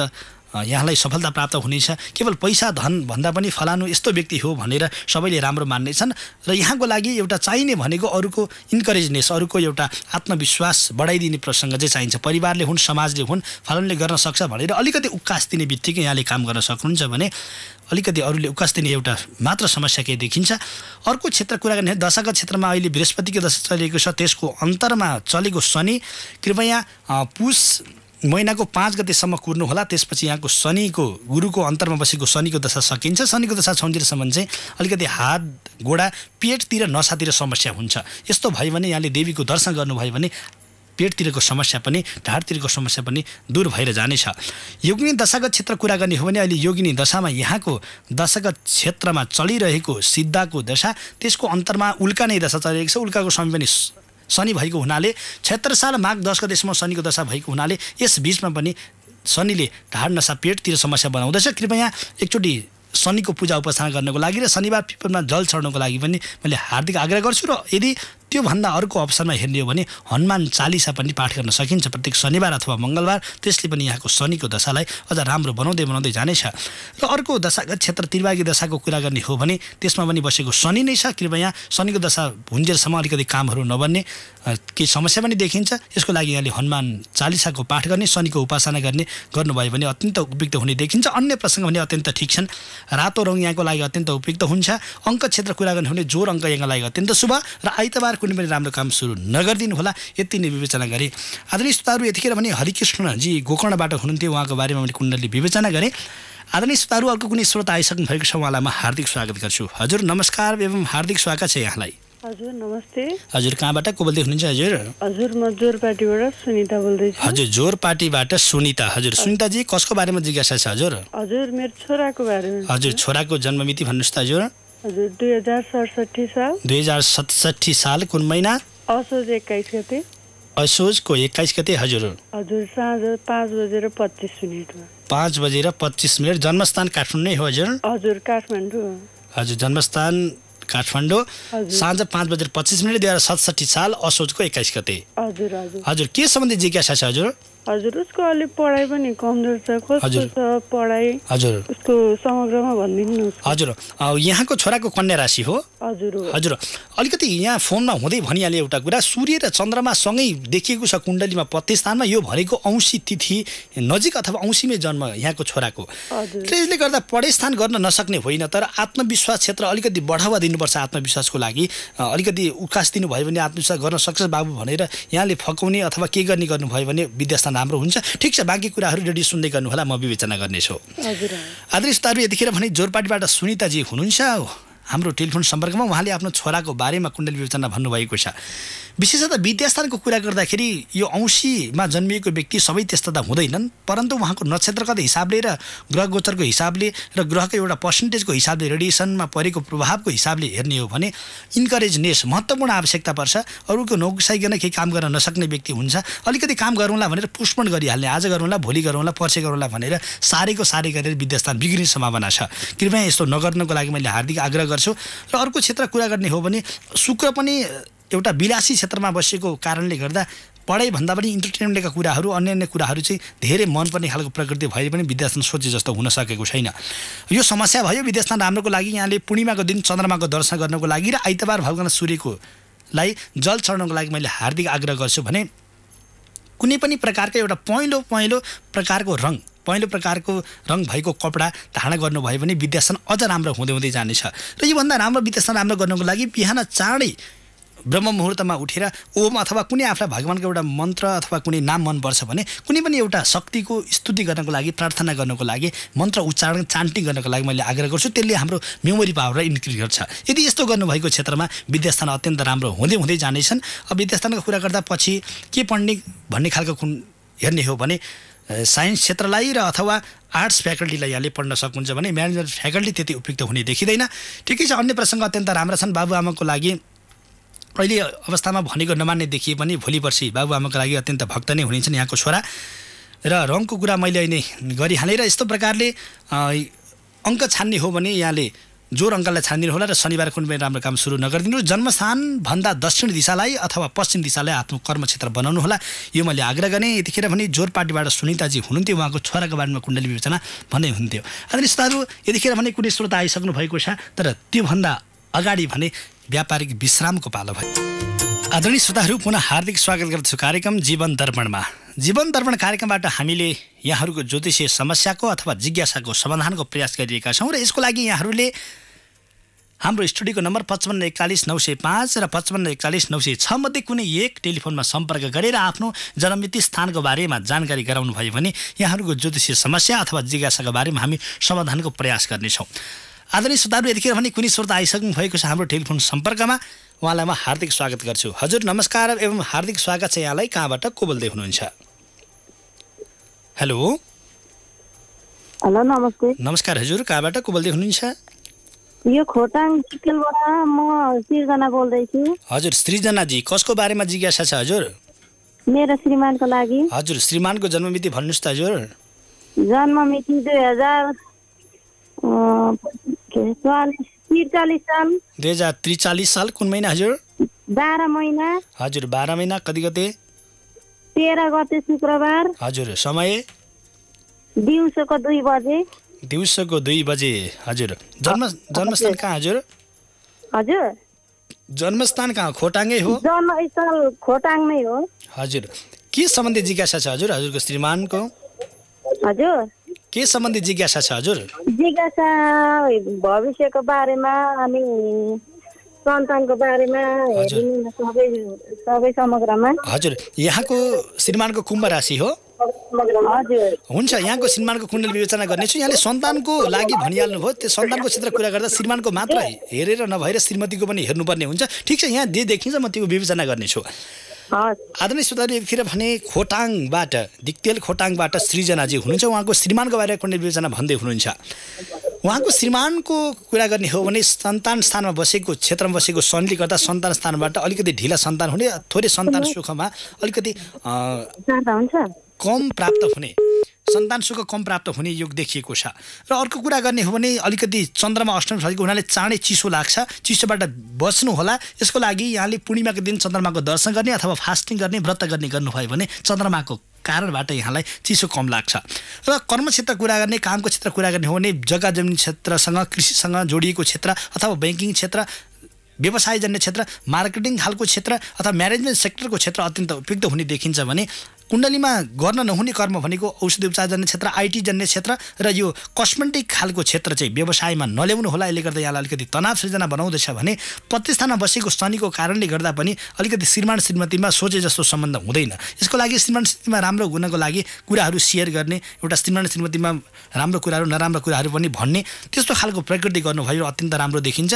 यहाँलाई सफलता प्राप्त हुनेछ, केवल पैसा धन भन्दा पनि फलानु यस्तो व्यक्ति हो भनेर सबैले राम्रो मान्नेछन् र यहाँको लागि एउटा चाहिने भनेको अरूको इन्करेजनेस, अरूको एउटा आत्मविश्वास बढाइदिने प्रसङ्ग चाहिँ चाहिन्छ। परिवारले हुन्, समाजले हुन्, फलानुले गर्न सक्छ भनेर अलिकति उक्कास दिने बित्तिकै यहाँले काम गर्न सक्नुहुन्छ भने अलिकति अरूले उक्कास दिने एउटा मात्र समस्या केही देखिन्छ। अर्को क्षेत्र कुरा गर्ने दशाका क्षेत्रमा अहिले बृहस्पतिको दशा चलेको छ, त्यसको अन्तरमा चलेको शनि कृपया पुष महिनाको 5 गतेसम्म कुर्नुहोला। त्यसपछि यहाँको शनिको गुरुको अन्तरमा बसेको शनिको दशा सकिन्छ। शनिको दशा छन्जेलसम्म चाहिँ अलिकति हात गोडा पेटतिर नसातिर समस्या हुन्छ। यस्तो भयो भने यहाँले देवीको दर्शन गर्नुभयो भने पेटतिरको समस्या पनि ढाडतिरको समस्या पनि दूर भएर जानेछ। योगिनी दशागत क्षेत्र कुरा गर्ने हो भने अहिले योगिनी दशामा यहाँको दशागत क्षेत्रमा चलिरहेको सिद्धाको दशा, त्यसको अन्तरमा उल्का नै दशा चलिरहेको छ। उल्काको समय पनि शनि भएको हुनाले 76 साल माघ 10 गतेसम्म शनिको दशा भएको हुनाले यस बीचमा पनि शनिले ढाड नसा पेटतिर समस्या बनाउँदछ। कृपया एकचोटि शनिको पूजा उपासना गर्नको लागि र शनिबार पिपलमा जल चढ्नको लागि पनि मैले हार्दिक आग्रह गर्छु। र यदि त्योभन्दा अर्को अवसरमा हेर्ने हो भने हनुमान चालिसा पनि पाठ गर्न सकिन्छ प्रत्येक शनिबार अथवा मङ्गलबार। त्यसले पनि यहाँको शनिको दशालाई अझ राम्रो बनाउँदै जानेछ। र अर्को दशागत क्षेत्र त्रिभागी दशाको कुरा गर्ने हो भने त्यसमा पनि बसेको शनि नै छ। कृपया शनिको दशा भुन्जेलसम्म अलिकति कामहरू नबन्ने केही समस्या पनि देखिन्छ। यसको लागि यहाँले हनुमान चालिसाको पाठ गर्ने, शनिको उपासना गर्नुभयो भने अत्यन्त उपयुक्त हुने देखिन्छ। अन्य प्रसङ्ग भने अत्यन्त ठिक छन्। रातो रङ यहाँको लागि अत्यन्त उपयुक्त हुन्छ। अङ्क क्षेत्र कुरा गर्ने हो भने जोर अङ्क यहाँको लागि अत्यन्त शुभ र आइतबार कुनै पनि राम्रो काम सुरु नगरिदिनु होला, यति नै विवेचना गरे। आदरणीय श्रोताहरू, यतिखेर भने हरिकृष्णजी गोकर्णबाट हुनुहुन्थ्यो, उहाँको बारेमा मैले कुण्डली विवेचना गरेँ। आदरणीय श्रोताहरू, अर्को कुनै श्रोता आइसक्नु भएको छ, उहाँलाई म हार्दिक स्वागत गर्छु। हजुर नमस्कार एवं हार्दिक स्वागत छ यहाँलाई। हजुर नमस्ते। हजुर कहाँबाट को बोल्दै हुनुहुन्छ? हजुर हजुर म जोरपाटीबाट सुनिता बोल्दैछु। हजुर जोरपाटीबाट सुनिता। हजुर सुनिताजी कसको बारेमा जिज्ञासा छ? हजुर हजुर मेरो छोराको बारेमा। हजुर छोराको जन्ममिति भन्नुहोस् त? हजुर हजुर 2067 साल। 2067 साल कुन महिना? असोज 21 गते। असोजको 21 गते। हजुर हजुर साँझ 5:25 5:25 जन्मस्थान काठमाडौँ नै हो? हजुर हजुर काठमाडौँ। हजुर जन्मस्थान काठमाडौँ, साँझ 5:25 2067 साल असोजको 21 गते। हजुर हजुर हजुर के सम्बन्धी जिज्ञासा छ? हजुर हजुर उसको अलि पढाइ पनि कमजोर छ, कस्तो छ पढाइ? हजुर उसको समग्रमा भनिदिनुहोस्। हजुर यहाँको छोराको कन्या राशि हो? हजुर हजुर अलिकति यहाँ फोनमा हुँदै भनिहाले एउटा कुरा, सूर्य र चन्द्रमा सँगै देखिएको छ कुण्डलीमा पत्ते स्थानमा। यो भनेको औँसी तिथि नजिक अथवा औँसीमै जन्म यहाँको छोराको। त्यसले गर्दा पढाइ स्थान गर्न नसक्ने होइन, तर आत्मविश्वास क्षेत्र अलिकति बढावा दिनुपर्छ। आत्मविश्वासको लागि अलिकति उकास दिनुभयो भने आत्मविश्वास गर्न सक्छ बाबु भनेर यहाँले फकाउने अथवा के गर्ने गर्नुभयो भने विद्यास्थान राम्रो हुन्छ। ठिक छ, बाँकी कुराहरू रेडियो सुन्दै गर्नुहोला, म विवेचना गर्नेछु। आदरणीय श्रोताहरू, यतिखेर भने जोरपाटीबाट सुनिताजी हुनुहुन्छ हाम्रो टेलिफोन सम्पर्कमा। उहाँले आफ्नो छोराको बारेमा कुण्डली विवेचना भन्नुभएको छ। विशेषतः विद्यास्थानको कुरा गर्दाखेरि यो औँसीमा जन्मिएको व्यक्ति सबै त्यस्ता त हुँदैनन्, परन्तु उहाँको नक्षत्रगत हिसाबले र ग्रह गोचरको हिसाबले र ग्रहको एउटा पर्सेन्टेजको हिसाबले रेडिएसनमा परेको प्रभावको हिसाबले हेर्ने हो भने इन्करेजनेस महत्त्वपूर्ण आवश्यकता पर्छ। अरूको नौकसाइकन केही काम गर्न नसक्ने व्यक्ति हुन्छ, अलिकति काम गरौँला भनेर पोस्टपोन गरिहाल्ने, आज गरौँला भोलि गरौँला पर्सि गरौँला भनेर साह्रै गरेर विद्यास्थान बिग्रिने सम्भावना छ। कृपया यस्तो नगर्नको लागि मैले हार्दिक आग्रह गर्छु। र अर्को क्षेत्र कुरा गर्ने हो भने शुक्र पनि एउटा विलासी क्षेत्रमा बसेको कारणले गर्दा पढाइभन्दा पनि इन्टरटेनमेन्टका कुराहरू अन्य कुराहरू चाहिँ धेरै मनपर्ने खालको प्रकृति भए पनि विद्यास्थान सोचे जस्तो हुन सकेको छैन। यो समस्या भयो। विद्यास्थान राम्रोको लागि यहाँले पूर्णिमाको दिन चन्द्रमाको दर्शन गर्नको लागि र आइतबार भगवान सूर्यकोलाई जल चढ्नको लागि मैले हार्दिक आग्रह गर्छु भने कुनै पनि प्रकारको एउटा पहेँलो प्रकारको रङ भएको कपडा धारण गर्नुभयो भने विद्यास्थान अझ राम्रो हुँदै जानेछ। र योभन्दा राम्रो विद्यास्थान राम्रो गर्नको लागि बिहान चाँडै ब्रह्म मुहुर्तमा उठेर ओम अथवा कुनै आफूलाई भगवानको एउटा मन्त्र अथवा कुनै नाम मनपर्छ भने कुनै पनि एउटा शक्तिको स्तुति गर्नको लागि, प्रार्थना गर्नको लागि, मन्त्र उच्चारण चान्टिङ गर्नको लागि मैले आग्रह गर्छु। त्यसले हाम्रो मेमोरी पावर इन्क्रिज गर्छ। यदि यस्तो गर्नुभएको क्षेत्रमा विद्यास्थान अत्यन्त राम्रो हुँदै जानेछन्। अब विद्यास्थानको कुरा गर्दा पछि के पढ्ने भन्ने खालको हेर्ने हो भने साइन्स क्षेत्रलाई र अथवा आर्ट्स फ्याकल्टीलाई यहाँले पढ्न सक्नुहुन्छ भने म्यानेजमेन्ट फ्याकल्टी त्यति उपयुक्त हुने देखिँदैन। ठिकै छ, अन्य प्रसङ्ग अत्यन्त राम्रा छन्। बाबुआमाको लागि अहिले अवस्थामा भनेको नमान्ने देखिए पनि भोलि पर्सि बाबुआमाको लागि अत्यन्त भक्त नै हुनेछन् यहाँको छोरा। र रङको कुरा मैले अहिले गरिहालेँ। र यस्तो प्रकारले अङ्क छान्ने हो भने यहाँले जोर अङ्कलाई छानिदिनु होला र शनिबार कुनै पनि राम्रो काम सुरु नगरिदिनु। जन्मस्थानभन्दा दक्षिण दिशालाई अथवा पश्चिम दिशालाई आफ्नो कर्मक्षेत्र बनाउनु होला, यो मैले आग्रह गरेँ। यतिखेर भने जोर पार्टीबाट सुनिताजी हुनुहुन्थ्यो, उहाँको छोराको बारेमा कुण्डली विवेचना भन्दै हुन्थ्यो। आदरणीय श्रोताहरू, यतिखेर भने कुनै श्रोता आइसक्नु भएको छ, तर त्योभन्दा अगाडि भने व्यापारिक विश्रामको पालो भयो। आदरणीय श्रोताहरू, पुनः हार्दिक स्वागत गर्दछु कार्यक्रम जीवन दर्पणमा। जीवन दर्पण कार्यक्रमबाट हामीले यहाँहरूको ज्योतिषीय समस्याको अथवा जिज्ञासाको समाधानको प्रयास गरिरहेका छौँ र यसको लागि यहाँहरूले हाम्रो स्टुडियोको नम्बर 5541 905 र 5541 906 मध्ये कुनै एक टेलिफोनमा सम्पर्क गरेर आफ्नो जन्ममिति स्थानको बारेमा जानकारी गराउनु भयो भने यहाँहरूको ज्योतिषीय समस्या अथवा जिज्ञासाको बारेमा हामी समाधानको प्रयास गर्नेछौँ। आदरणीय श्रोताहरू, यतिखेर भने कुनै श्रोता आइसक्नु भएको छ हाम्रो टेलिफोन सम्पर्कमा, उहाँलाई म हार्दिक स्वागत गर्छु। हजुर नमस्कार एवं हार्दिक स्वागत छ यहाँलाई। कहाँबाट को बोल्दै हुनुहुन्छ? हेलो। हेलो नमस्ते। नमस्कार हजुर, कहाँबाट को बोल्दै हुनुहुन्छ? यो खोटाङ चिकलबाट म सृजना बोल्दैछु। हजुर सृजनाजी, कसको बारेमा जिज्ञासा छ हजुर? मेरो श्रीमानको लागि। हजुर श्रीमानको जन्ममिति भन्नुहोस् त हजुर। जन्ममिति 2043 साल। कुन महिना हजुर? 12 महिना। हजुर 12 महिना कति गते? 13 गते शुक्रबार। हजुर समय? दिउँसोको 2 बजे। दिउँसोको 2 बजे। हजुर जन्मस्थान कहाँ हजुर? हजुर जन्मस्थान कहाँ? खोटाङै हो? जन्मस्थल खोटाङ नै हो। हजुर के सम्बन्धी जिज्ञासा छ हजुर? हजुरको श्रीमानको हजुर के सम्बन्धी जिज्ञासा छ हजुर? जिज्ञासा भविष्यको बारेमा अनि सन्तानको बारेमा सबै समग्रमा। हजुर यहाँको श्रीमानको कुम्भ राशि हो? हजुर हुन्छ, यहाँको श्रीमानको कुण्डली विवेचना गर्नेछु। यहाँले सन्तानको लागि भनिहाल्नु भयो, त्यो सन्तानको क्षेत्र कुरा गर्दा श्रीमानको मात्र हेरेर नभएर श्रीमतीको पनि हेर्नुपर्ने हुन्छ। ठिक छ, यहाँ जे देखिन्छ म त्यो विवेचना गर्नेछु। आदरणीय श्रोताहरू, यतिखेर भने खोटाङबाट दिक्तेल खोटाङबाट सृजनाजी हुनुहुन्छ, उहाँको श्रीमानको बारेमा कुण्डली विवेचना भन्दै हुनुहुन्छ। उहाँको श्रीमानको कुरा गर्ने हो भने सन्तान स्थानमा बसेको क्षेत्रमा बसेको शनिले गर्दा सन्तान स्थानबाट अलिकति ढिला सन्तान हुने, थोरै सन्तान सुखमा अलिकति कम प्राप्त हुने, सन्तान सुख कम प्राप्त हुने योग देखिएको छ। र अर्को कुरा गर्ने हो भने अलिकति चन्द्रमा अष्टम भएको हुनाले चाँडै चिसो लाग्छ, चिसोबाट बच्नु होला। यसको लागि यहाँले पूर्णिमाको दिन चन्द्रमाको दर्शन गर्ने अथवा फास्टिङ गर्ने, व्रत गर्ने गर्नुभयो भने चन्द्रमाको कारणबाट यहाँलाई चिसो कम लाग्छ। र कर्म क्षेत्र कुरा गर्ने, कामको क्षेत्र कुरा गर्ने हो भने जग्गा जमिन क्षेत्रसँग, कृषिसँग जोडिएको क्षेत्र अथवा ब्याङ्किङ क्षेत्र, व्यवसायजन्य क्षेत्र, मार्केटिङ खालको क्षेत्र अथवा म्यानेजमेन्ट सेक्टरको क्षेत्र अत्यन्त उपयुक्त हुने देखिन्छ भने कुण्डलीमा गर्न नहुने कर्म भनेको औषधि उपचारजन्य क्षेत्र, आइटी जन्य क्षेत्र र यो कस्मेटिक खालको क्षेत्र चाहिँ व्यवसायमा नल्याउनु होला। यसले गर्दा यहाँलाई अलिकति तनाव सृजना बनाउँदैछ भने प्रतिष्ठानमा बसेको शनिको कारणले गर्दा पनि अलिकति श्रीमान श्रीमतीमा सोचे जस्तो सम्बन्ध हुँदैन। यसको लागि श्रीमान श्रीमतीमा राम्रो हुनको लागि कुराहरू सेयर गर्ने, एउटा श्रीमान श्रीमतीमा राम्रो कुराहरू नराम्रो कुराहरू पनि भन्ने, त्यस्तो खालको प्रकृति गर्नुभयो अत्यन्त राम्रो देखिन्छ।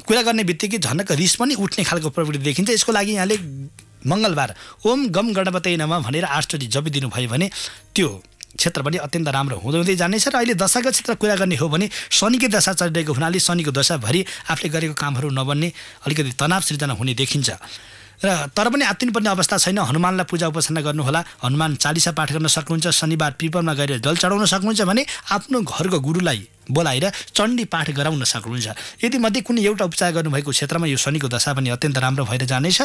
कुरा गर्ने बित्तिकै झनक रिस पनि उठ्ने खालको प्रवृत्ति देखिन्छ। यसको लागि यहाँले मङ्गलबार ओम गम गणपतये नमः भनेर 8 चोटि जपिदिनु भयो भने त्यो क्षेत्र पनि अत्यन्त राम्रो हुँदै जानेछ। र अहिले दशाको क्षेत्र कुरा गर्ने हो भने शनिकै दशा चलिरहेको हुनाले शनिको दशाभरि आफूले गरेको कामहरू नबन्ने, अलिकति तनाव सृजना हुने देखिन्छ। र तर पनि आत्तिनुपर्ने अवस्था छैन। हनुमानलाई पूजा उपासना गर्नुहोला, हनुमान चालिसा पाठ गर्न सक्नुहुन्छ, शनिबार पिपलमा गएर जल चढाउन सक्नुहुन्छ भने आफ्नो घरको गुरुलाई बोलाएर चण्डी पाठ गराउन सक्नुहुन्छ। यदि मध्ये कुनै एउटा उपचार गर्नुभएको क्षेत्रमा यो शनिको दशा पनि अत्यन्त राम्रो भएर जानेछ।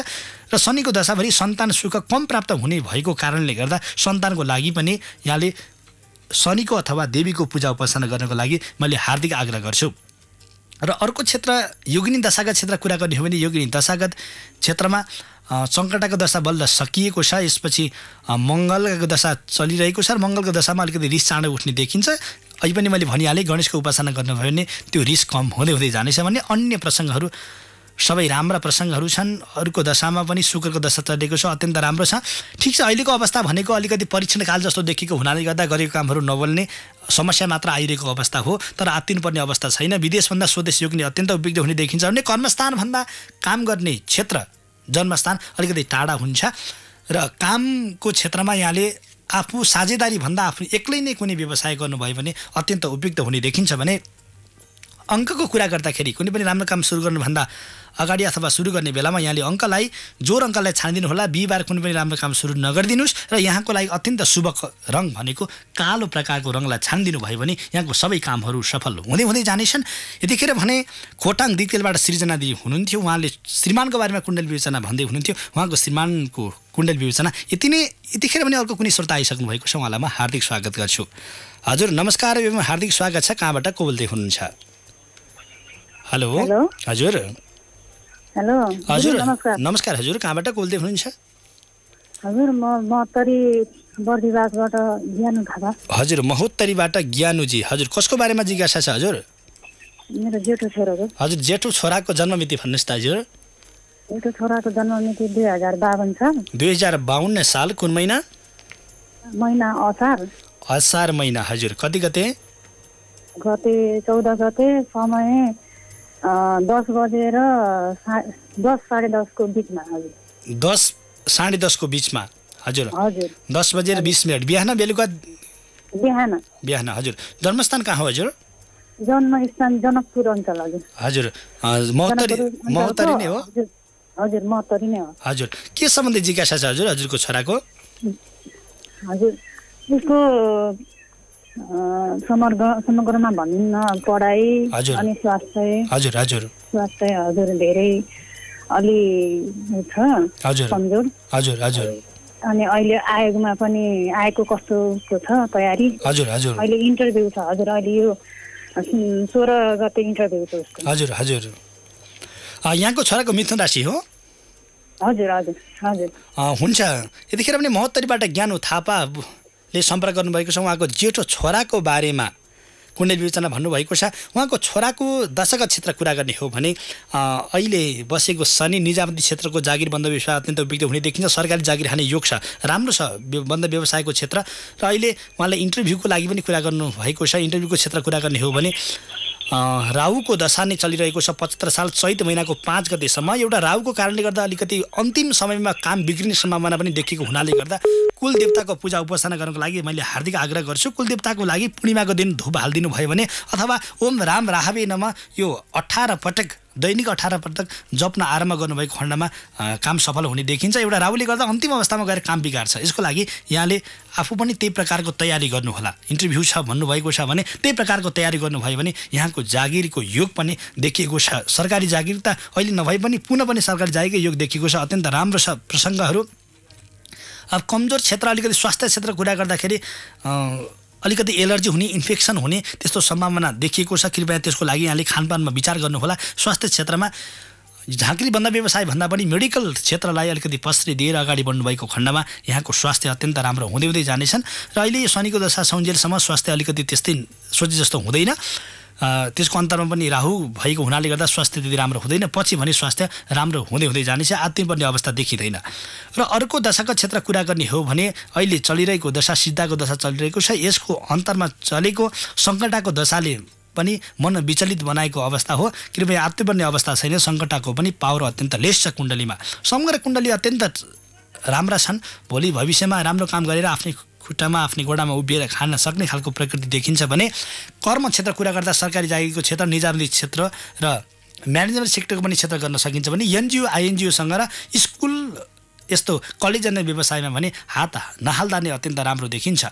र शनिको दशाभरि सन्तान सुख कम प्राप्त हुने भएको कारणले गर्दा सन्तानको लागि पनि यहाँले शनिको अथवा देवीको पूजा उपासना गर्नको लागि मैले हार्दिक आग्रह गर्छु। र अर्को क्षेत्र योगिनी दशागत क्षेत्र कुरा गर्ने हो भने योगिनी दशागत क्षेत्रमा सङ्कटाको दशा बल्ल सकिएको छ। यसपछि मङ्गलको दशा चलिरहेको छ र मङ्गलको दशामा अलिकति रिस चाँडो उठ्ने देखिन्छ। अहिले पनि मैले भनिहालेँ, गणेशको उपासना गर्नुभयो भने त्यो रिस कम हुँदै जानेछ भने अन्य प्रसङ्गहरू सबै राम्रा प्रसङ्गहरू छन्। अरूको दशामा पनि शुक्रको दशा चलेको छ, अत्यन्त राम्रो छ। ठिक छ, अहिलेको अवस्था भनेको अलिकति परीक्षण काल जस्तो देखिएको हुनाले गर्दा गरेको कामहरू नबल्ने समस्या मात्र आइरहेको अवस्था हो, तर आत्तिनुपर्ने अवस्था छैन। विदेशभन्दा स्वदेश योग्ने अत्यन्त उपयुक्त हुने देखिन्छ भने कर्मस्थानभन्दा काम गर्ने क्षेत्र जन्मस्थान अलिकति टाढा हुन्छ र कामको क्षेत्रमा यहाँले आफू साझेदारी भन्दा आफू एक्लै नै कुनै व्यवसाय गर्नुभयो भने अत्यन्त उपयुक्त हुने देखिन्छ भने अङ्कको कुरा गर्दाखेरि कुनै पनि राम्रो काम सुरु गर्नुभन्दा अगाडि अथवा सुरु गर्ने बेलामा यहाँले अङ्कलाई जोर अङ्कलाई छानिदिनु होला। बिहिबार कुनै पनि राम्रो काम सुरु नगरिदिनुहोस् र यहाँको लागि अत्यन्त शुभ रङ भनेको कालो प्रकारको रङलाई छानिदिनु भयो भने यहाँको सबै कामहरू सफल हुँदै हुँदै जानेछन्। यतिखेर भने खोटाङ दिक्तेलबाट सृजना दिदी हुनुहुन्थ्यो, उहाँले श्रीमानको बारेमा कुण्डली विवेचना भन्दै हुनुहुन्थ्यो। उहाँको श्रीमानको कुण्डली विवेचना यतिखेर पनि अर्को कुनै श्रोता आइसक्नु भएको छ, उहाँलाई म हार्दिक स्वागत गर्छु। हजुर नमस्कार एवं हार्दिक स्वागत छ। कहाँबाट को बोल्दै हुनुहुन्छ? हेलो हजुर। हेलो हजुर नमस्कार हजुर, कहाँबाट को बोल्दै हुनुहुन्छ? हजुर म तरी बर्दिवासबाट ज्ञानु थापा। हजुर महोत्तरीबाट ज्ञानुजी। हजुर कसको बारेमा जिज्ञासा छ हजुर? मेरो जेठो छोराको। हजुर जेठो छोराको जन्ममिति भन्नुहोस् त हजुर। जेठो छोराको जन्ममिति 2052 छ। 2052 साल कुन महिना? महिना असार। असार महिना। हजुर कति गते? गते 14 गते, समय 10 बजेर 10 साढे 10 को बिचमा। हजुर 10 साढे 10 को बिचमा। हजुर हजुर 10 बजेर 20 मिनट। बिहान बेलुका? बिहान। हजुर जन्मस्थान कहाँ हो हजुर? जन्मस्थान जनकपुर अञ्चल। हजुर हजुर महोत्तरी नै हो? हजुर महोत्तरी नै हो। हजुर के सम्बन्धी जिज्ञासा छ हजुर हजुरको छोराको? हजुर उसको समग्रमा भनिन् न, पढाइ अनि स्वास्थ्य। हजुर हजुर स्वास्थ्य हजुर धेरै अलि छ कमजोर। हजुर हजुर अनि अहिले आयोगमा पनि आएको कस्तोको छ तयारी? हजुर हजुर अहिले इन्टरभ्यू छ हजुर। अहिले यो 16 गते इन्टरभ्यू छ उसको। हजुर हजुर यहाँको छोराको मिथुन राशि हो? हजुर हजुर हजुर हुन्छ। यतिखेर पनि महोत्तरीबाट ज्ञानु थापाले सम्पर्क गर्नुभएको छ। उहाँको जेठो छोराको बारेमा कुण्डली विवेचना भन्नुभएको छ। उहाँको छोराको दशक क्षेत्र कुरा गर्ने हो भने अहिले बसेको शनि निजामती क्षेत्रको जागिर बन्द व्यवसाय अत्यन्त उपयुक्त हुने देखिन्छ। सरकारी जागिर खाने योग छ, राम्रो छ बन्द व्यवसायको क्षेत्र। र अहिले उहाँले इन्टरभ्यूको लागि पनि कुरा गर्नुभएको छ। इन्टरभ्यूको क्षेत्र कुरा गर्ने हो भने राहुको दशा नै चलिरहेको छ 75 साल चैत महिनाको 5 गतेसम्म। एउटा राहुको कारणले गर्दा अलिकति अन्तिम समयमा काम बिग्रिने सम्भावना पनि देखिएको हुनाले गर्दा कुल देवताको पूजा उपासना गर्नको लागि मैले हार्दिक आग्रह गर्छु। कुल देवताको लागि पूर्णिमाको दिन धूप हालिदिनु भयो भने अथवा ओम राम राहवे नमः यो 18 पटक दैनिक 18 पटक जप्न आरम्भ गर्नुभएको खण्डमा काम सफल हुने देखिन्छ। एउटा राहुले गर्दा अन्तिम अवस्थामा गएर काम बिगार्छ। यसको लागि यहाँले आफू पनि त्यही प्रकारको तयारी गर्नुहोला। इन्टरभ्यू छ भन्नुभएको छ भने त्यही प्रकारको तयारी गर्नुभयो भने यहाँको जागिरको योग पनि देखिएको छ। सरकारी जागिर त अहिले नभए पनि पुनः पनि सरकारी जागिरको योग देखिएको छ। अत्यन्त राम्रो छ प्रसङ्गहरू। अब कमजोर क्षेत्र अलिकति स्वास्थ्य क्षेत्र कुरा गर्दाखेरि अलिकति एलर्जी हुने, इन्फेक्सन हुने त्यस्तो सम्भावना देखिएको छ। कृपया त्यसको लागि यहाँले खानपानमा विचार गर्नुहोला। स्वास्थ्य क्षेत्रमा झाँक्री बन्द व्यवसाय भन्दा पनि मेडिकल क्षेत्रलाई अलिकति पस्री दिएर अगाडि बढ्नुभएको खण्डमा यहाँको स्वास्थ्य अत्यन्त राम्रो हुँदै हुँदै जानेछन्। र अहिले यो शनिको दशा सौन्जेलसम्म स्वास्थ्य अलिकति त्यस्तै सोचे जस्तो हुँदैन। त्यसको अन्तरमा पनि राहु भएको हुनाले गर्दा स्वास्थ्य त्यति राम्रो हुँदैन। पछि भने स्वास्थ्य राम्रो हुँदै हुँदै जानेछ, आत्तिनुपर्ने अवस्था देखिँदैन। र अर्को दशाको क्षेत्र कुरा गर्ने हो भने अहिले चलिरहेको दशा सिद्धाको दशा चलिरहेको छ। यसको अन्तरमा चलेको सङ्कटाको दशाले पनि मन विचलित बनाएको अवस्था हो। कृपया आत्तिपर्ने अवस्था छैन। सङ्कटाको पनि पावर अत्यन्त लेस छ कुण्डलीमा। समग्र कुण्डली अत्यन्त राम्रा छन्। भोलि भविष्यमा राम्रो काम गरेर आफ्नै खुट्टामा आफ्नै गोडामा उभिएर खान सक्ने खालको प्रकृति देखिन्छ भने कर्म क्षेत्र कुरा गर्दा सरकारी जागिरको क्षेत्र, निजामती क्षेत्र र म्यानेजमेन्ट सेक्टरको पनि क्षेत्र गर्न सकिन्छ भने एनजिओ आइएनजिओसँग र स्कुल यस्तो कलेज अन्य व्यवसायमा भने हात नहाल्दा नै अत्यन्त राम्रो देखिन्छ।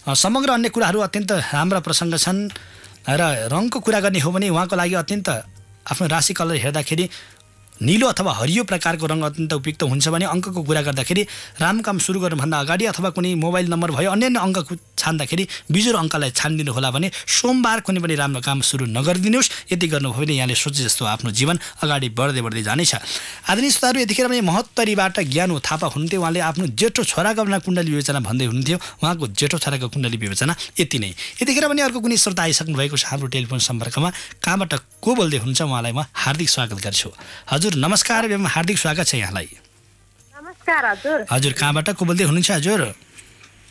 समग्र अन्य कुराहरू अत्यन्त राम्रा प्रसङ्ग छन्। र रङको कुरा गर्ने हो भने उहाँको लागि अत्यन्त आफ्नो राशि कलर हेर्दाखेरि नीलो अथवा हरियो प्रकारको रङ अत्यन्त उपयुक्त हुन्छ भने अङ्कको कुरा गर्दाखेरि राम्रो काम सुरु गर्नुभन्दा अगाडि अथवा कुनै मोबाइल नम्बर भयो अन्य अङ्क छान्दाखेरि बिजोर अङ्कलाई छानिदिनु होला भने सोमबार कुनै पनि राम्रो काम सुरु नगरिदिनुहोस्। यति गर्नुभयो भने यहाँले सोचे जस्तो आफ्नो जीवन अगाडि बढ्दै जानेछ। आदरणीय श्रोताहरू, यतिखेर पनि महोत्तरीबाट ज्ञानु थापा हुनुहुन्थ्यो। उहाँले आफ्नो जेठो छोराको कुण्डली विवेचना भन्दै हुनुहुन्थ्यो। उहाँको जेठो छोराको कुण्डली विवेचना यति नै। यतिखेर पनि अर्को कुनै श्रोता आइसक्नु भएको छ हाम्रो टेलिफोन सम्पर्कमा। कहाँबाट को बोल्दै हुनुहुन्छ उहाँलाई म हार्दिक स्वागत गर्छु। हजुर नमस्कार एवं हार्दिक स्वागत छ यहाँलाई। नमस्कार हजुर। हजुर कहाँबाट को बोल्दै हुनुहुन्छ हजुर?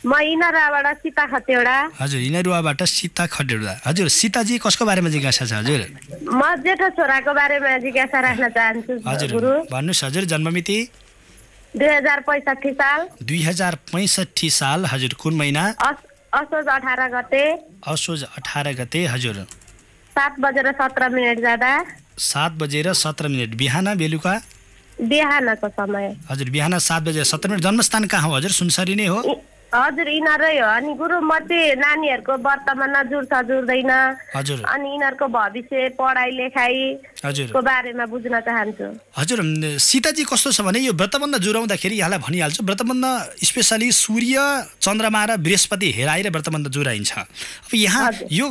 म इनरुवाबाट सीता खटेडा। हजुर इनरुवाबाट सीता खटेडा। हजुर सीताजी कसको बारेमा जिज्ञासा छ हजुर? म जेठो छोराको बारेमा जिज्ञासा राख्न चाहन्छु गुरु। भन्नुहोस् हजुर। जन्ममिति? 2065 साल। 2065 साल। हजुर कुन महिना? असोज 18 गते। असोज 18 गते। हजुर 7:17 जाँदा 7:17 बिहान बेलुका बिहानको समय हजुर बिहान 7:17 जन्मस्थान कहाँ हो हजुर सुनसरी नै हो हजुर यिनीहरै हो अनि गुरु म चाहिँ नानीहरूको वर्तमानमा जुर्दैन हजुर अनि यिनीहरूको भविष्य पढाइ लेखाइ हजुरको बारेमा बुझ्न चाहन्छु हजुर सीताजी कस्तो छ भने यो व्रतबन्ध जुराउँदाखेरि यहाँलाई भनिहाल्छु व्रतबन्ध स्पेसली सूर्य चन्द्रमा र बृहस्पति हेराएर व्रतबन्ध जुराइन्छ अब यहाँ यो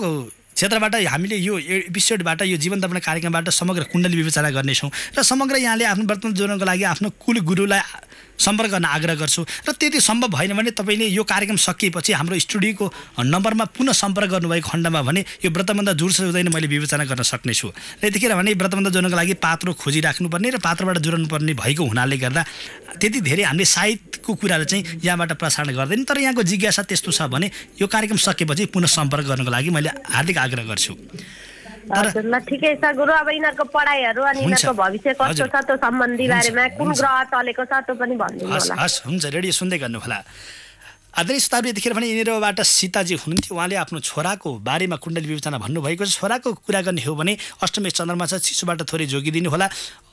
क्षेत्रबाट हामीले यो एपिसोडबाट यो जीवन दर्पण कार्यक्रमबाट समग्र कुण्डली विवेचना गर्नेछौँ र समग्र यहाँले आफ्नो व्रतबन्ध जोड्नको लागि आफ्नो कुल गुरुलाई सम्पर्क गर्न आग्रह गर्छु र त्यति सम्भव भएन भने तपाईँले यो कार्यक्रम सकिएपछि हाम्रो स्टुडियोको नम्बरमा पुनः सम्पर्क गर्नुभएको खण्डमा भने यो व्रतबन्ध जुड्छ जुर्दैन मैले विवेचना गर्न सक्नेछु र यतिखेर भने व्रतबन्ध जोड्नको लागि पात्रो खोजिराख्नुपर्ने र पात्रबाट जोड्नु पर्ने भएको हुनाले गर्दा त्यति धेरै हामीले साहित्यको कुराहरू चाहिँ यहाँबाट प्रसारण गर्दैन तर यहाँको जिज्ञासा त्यस्तो छ भने यो कार्यक्रम सकेपछि पुनः सम्पर्क गर्नको लागि मैले हार्दिक आग्रह गर्छु ल ठिकै छ गुरु अब यिनीहरूको पढाइहरू अनि यिनीहरूको भविष्य कस्तो छ त्यो सम्बन्धी बारेमा कुन ग्रह चलेको छ त्यो पनि भनिदिनु होला हस् हुन्छ रेडियो सुन्दै गर्नु होला आदरणीय श्रोताहरू यतिखेर भने यिनीहरूबाट सीताजी हुनुहुन्थ्यो उहाँले आफ्नो छोराको बारेमा कुण्डली विवेचना भन्नुभएको छ छोराको कुरा गर्ने हो भने अष्टमी चन्द्रमा छ चिसोबाट थोरै जोगिदिनु होला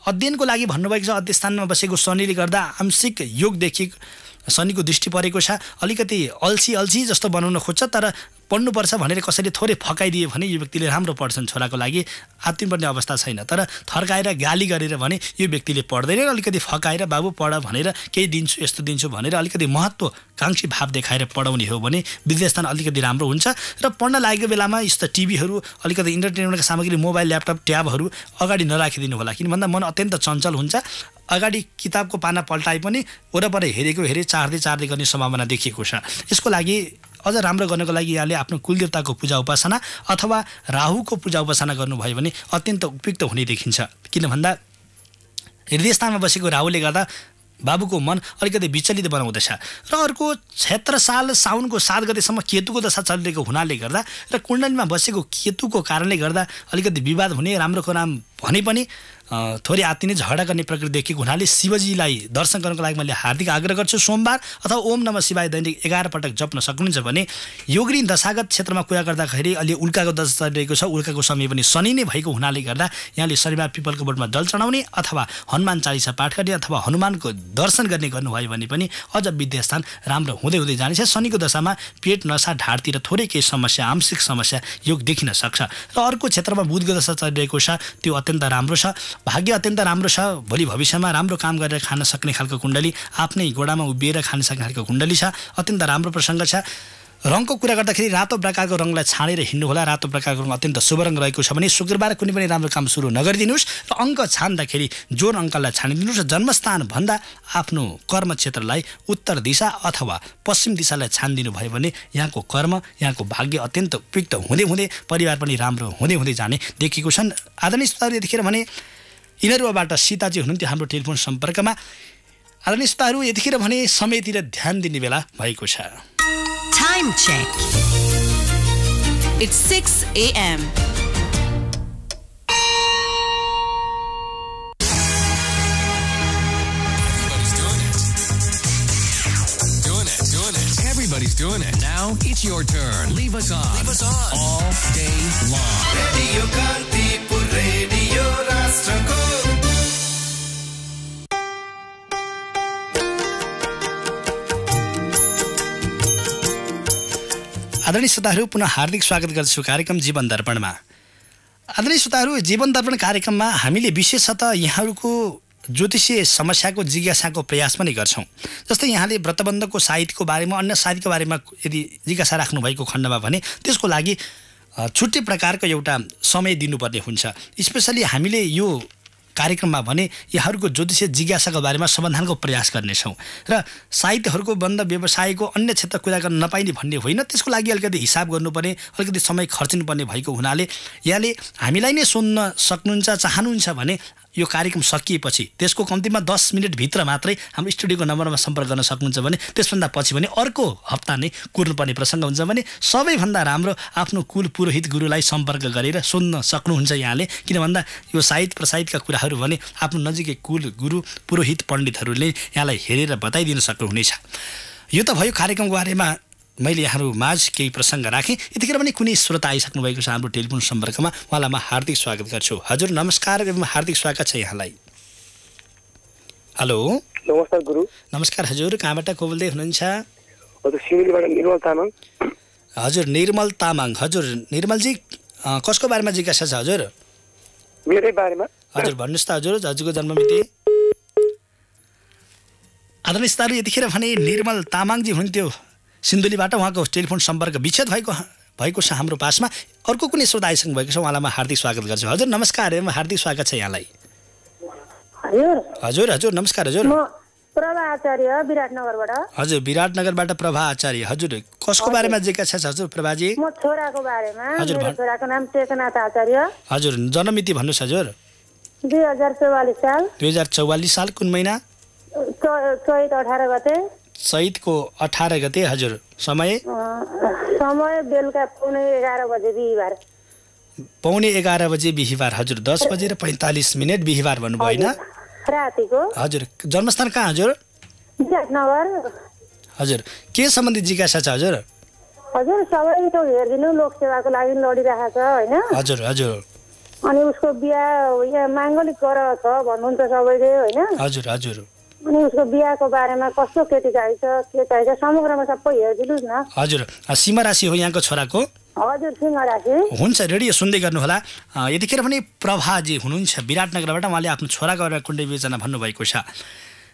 अध्ययनको लागि भन्नुभएको छ अध्ययस्थानमा बसेको शनिले गर्दा आंशिक योग देखिएको शनिको दृष्टि परेको छ अलिकति अल्छी जस्तो बनाउन खोज्छ तर पढ्नुपर्छ भनेर कसैले थोरै फकाइदिए भने यो व्यक्तिले राम्रो पढ्छन् छोराको लागि आत्तिनुपर्ने अवस्था छैन तर थर्काएर गाली गरेर भने यो व्यक्तिले पढ्दैन अलिकति फकाएर बाबु पढ भनेर केही दिन्छु यस्तो दिन्छु भनेर अलिकति महत्त्वकांक्षी भाव देखाएर पढाउने हो भने विद्यास्थान अलिकति राम्रो हुन्छ र पढ्न लागेको बेलामा यस्तो टिभीहरू अलिकति इन्टरटेनमेन्टका सामग्री मोबाइल ल्यापटप ट्याबहरू अगाडि नराखिदिनु होला किन भन्दा मन अत्यन्त चञ्चल हुन्छ अगाडि किताबको पाना पल्टाए पनि वरपर हेरे चार्दै गर्ने सम्भावना देखिएको छ यसको लागि अझ राम्रो गर्नको लागि यहाँले आफ्नो कुलदेवताको पूजा उपासना अथवा राहुको पूजा उपासना गर्नुभयो भने अत्यन्त उपयुक्त हुने देखिन्छ किन भन्दा हृदयस्थानमा बसेको राहुले गर्दा बाबुको मन अलिकति विचलित बनाउँदछ र अर्को 76 साल साउनको 7 गतेसम्म केतुको दशा चलिरहेको हुनाले गर्दा र कुण्डलीमा बसेको केतुको कारणले गर्दा अलिकति विवाद हुने राम्रोको नाम भने पनि थोरै आत्तिने झगडा गर्ने प्रकृति देखिएको हुनाले शिवजीलाई दर्शन गर्नको लागि मैले हार्दिक आग्रह गर्छु सोमबार अथवा ओम नमः शिवाय दैनिक 11 पटक जप्न सक्नुहुन्छ भने योगिनी दशागत क्षेत्रमा कुरा गर्दाखेरि अलि उल्काको दशा चलिरहेको छ उल्काको समय पनि शनि नै भएको हुनाले गर्दा यहाँले शनिबार पिपलको बोटमा जल चढाउने अथवा हनुमान चालिसा पाठ गर्ने अथवा हनुमानको दर्शन गर्ने गर्नुभयो भने पनि अझ विद्यास्थान राम्रो हुँदै जानेछ शनिको दशामा पेट नसा ढाडतिर थोरै केही समस्या आंशिक समस्या योग देखिन सक्छ र अर्को क्षेत्रमा बुधको दशा चलिरहेको छ त्यो अत्यन्त राम्रो छ भाग्य अत्यन्त राम्रो छ भोलि भविष्यमा राम्रो काम गरेर खान सक्ने खालको कुण्डली आफ्नै गोडामा उभिएर खान सक्ने खालको कुण्डली छ अत्यन्त राम्रो प्रसङ्ग छ रङको कुरा गर्दाखेरि रातो प्रकारको रङलाई छानेर हिँड्नु होला रातो प्रकारको रङ अत्यन्त शुभ रङ रहेको छ भने शुक्रबार कुनै पनि राम्रो काम सुरु नगरिदिनुहोस् र अङ्क छान्दाखेरि जोर अङ्कलाई छानिदिनुहोस् र जन्मस्थान भन्दा आफ्नो कर्म क्षेत्रलाई उत्तर दिशा अथवा पश्चिम दिशालाई छानिदिनु भयो भने यहाँको कर्म यहाँको भाग्य अत्यन्त उपयुक्त हुँदै परिवार पनि राम्रो हुँदै जाने देखिएको छन् आदरणीय श्रोताहरू यतिखेर भने यिनीहरूबाट सीताजी हुनुहुन्थ्यो हाम्रो टेलिफोन सम्पर्कमा आदरणीय श्रोताहरू यतिखेर भने समयतिर ध्यान दिने बेला भएको छ Time check. It's 6 a.m. Everybody's doing it. Now it's your turn. Leave us on. All day long. Radio Kantipur, Radio Rashtrakuta. आदरणीय श्रोताहरू पुनः हार्दिक स्वागत गर्छु कार्यक्रम जीवन दर्पणमा आदरणीय श्रोताहरू जीवन दर्पण कार्यक्रममा हामीले विशेषतः यहाँहरूको ज्योतिषीय समस्याको जिज्ञासाको प्रयास पनि गर्छौँ जस्तै यहाँले व्रतबन्धको साहित्यको बारेमा अन्य साहित्यको बारेमा यदि जिज्ञासा राख्नुभएको खण्डमा भने त्यसको लागि छुट्टै प्रकारको एउटा समय दिनुपर्ने हुन्छ स्पेसली हामीले यो कार्यक्रममा भने यहाँहरूको ज्योतिषीय जिज्ञासाको बारेमा समाधानको प्रयास गर्नेछौँ र साहित्यहरूको बन्द व्यवसायको अन्य क्षेत्र कुरा गर्न नपाइने भन्ने होइन त्यसको लागि अलिकति हिसाब गर्नुपर्ने अलिकति समय खर्चिनुपर्ने भएको हुनाले यहाँले हामीलाई नै सुन्न सक्नुहुन्छ चाहनुहुन्छ भने यो कार्यक्रम सकिएपछि त्यसको कम्तीमा 10 मिनेटभित्र मात्रै हाम्रो स्टुडियोको नम्बरमा सम्पर्क गर्न सक्नुहुन्छ भने त्यसभन्दा पछि भने अर्को हप्ता नै कुर्नुपर्ने प्रसङ्ग हुन्छ भने सबैभन्दा राम्रो आफ्नो कुल पुरोहित गुरुलाई सम्पर्क गरेर सुन्न सक्नुहुन्छ यहाँले किन भन्दा यो साहित्य प्रसाहितका कुराहरू भने आफ्नो नजिकै कुल गुरु पुरोहित पण्डितहरूले यहाँलाई हेरेर बताइदिन सक्नुहुनेछ यो त भयो कार्यक्रमको बारेमा मैले यहाँहरू माझ केही प्रसङ्ग राखेँ। यतिखेर पनि कुनै श्रोता आइसक्नु भएको छ हाम्रो टेलिफोन सम्पर्कमा, उहाँलाई म हार्दिक स्वागत गर्छु। हजुर नमस्कार एवं हार्दिक स्वागत छ यहाँलाई। हेलो नमस्कार गुरु। नमस्कार हजुर, कहाँबाट को बोल्दै हुनुहुन्छ? हजुर सिमलीबाट निर्मल तामाङ। हजुर निर्मल तामाङ। हजुर निर्मलजी कसको बारेमा जिज्ञासा छ हजुर? मेरै बारेमा। हजुर भन्नुहोस् त हजुर, हजुरको जन्ममिति। आदरणीय श्रोताहरू, यतिखेर भने निर्मल तामाङजी हुनुहुन्थ्यो सिन्धुलीबाट, उहाँको टेलिफोन सम्पर्क विच्छेद भएको छ हाम्रो पासमा। अर्को कुनै श्रोता आइसक्नु भएको छ, उहाँलाई म हार्दिक स्वागत गर्छु। हजुर नमस्कार एवं हार्दिक स्वागत छ यहाँलाई। हजुर हजुर नमस्कार हजुर। म प्रभा आचार्य विराटनगरबाट। हजुर विराटनगरबाट प्रभा आचार्य। हजुर कसको बारेमा जिज्ञासा छ हजुर प्रभाजी? म छोराको बारेमा। हजुर मेरो छोराको नाम टेकनाथ आचार्य। हजुर जन्ममिति भन्नुहोस् हजुर? 2044 साल। 2044 साल कुन महिना? चैत 18 गते। चैतको 18 गते। हजुर समय? समय बेलुका 11:15 बजे बिहिबार। 11:15 बजे बिहिबार। हजुर 10:45 बिहिबार भन्नुभयो होइन? रातिको। हजुर जन्मस्थान कहाँ हजुर? विराटनगर। हजुर के सम्बन्धी जिज्ञासा छ हजुर? हजुर सबै थोक हेरिदिनु, लोकसेवाको लागि लडिरहेको छ होइन? हजुर हजुर। अनि उसको बिहा यहाँ माङ्गलिक ग्रह छ भन्नुहुन्छ सबैले होइन? हजुर हजुर। अनि उसको बिहाको बारेमा कस्तो केटी चाहिन्छ, के चाहिन्छ, समग्रमा सबै हेरिदिनुहोस् न। हजुर सिंह राशि हो यहाँको छोराको? हजुर सिंह राशि। हुन्छ रेडियो सुन्दै गर्नुहोला। यतिखेर पनि प्रभाजी हुनुहुन्छ विराटनगरबाट, उहाँले आफ्नो छोराको बारेमा कुण्डली विवेचना भन्नुभएको छ।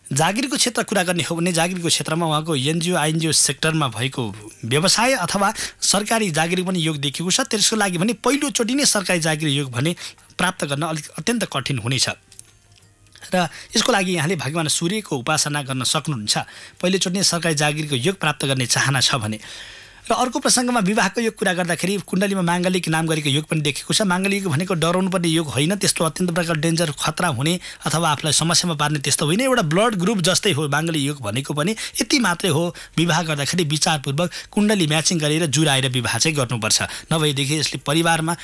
जागिरको क्षेत्र कुरा गर्ने हो भने जागिरको क्षेत्रमा उहाँको एनजिओ आइएनजिओ सेक्टरमा भएको व्यवसाय अथवा सरकारी जागिर पनि योग देखिएको छ। त्यसको लागि भने पहिलोचोटि नै सरकारी जागिर योग भने प्राप्त गर्न अलिक अत्यन्त कठिन हुनेछ र यसको लागि यहाँले भगवान सूर्यको उपासना गर्न सक्नुहुन्छ। पहिलोचोटि नै सरकारी जागिरको योग प्राप्त गर्ने चाहना छ भने। र अर्को प्रसङ्गमा विवाहको योग कुरा गर्दाखेरि कुण्डलीमा माङ्गलिक नाम गरेको योग पनि देखेको छ। माङ्गलिक भनेको डराउनु पर्ने योग होइन, त्यस्तो अत्यन्त प्रकार डेन्जर खतरा हुने अथवा आफूलाई समस्यामा पार्ने त्यस्तो होइन। एउटा ब्लड ग्रुप जस्तै हो माङ्गलिक योग भनेको पनि। यति मात्रै हो विवाह गर्दाखेरि विचारपूर्वक कुण्डली म्याचिङ गरेर जुराएर विवाह चाहिँ गर्नुपर्छ, नभएदेखि यसले परिवारमा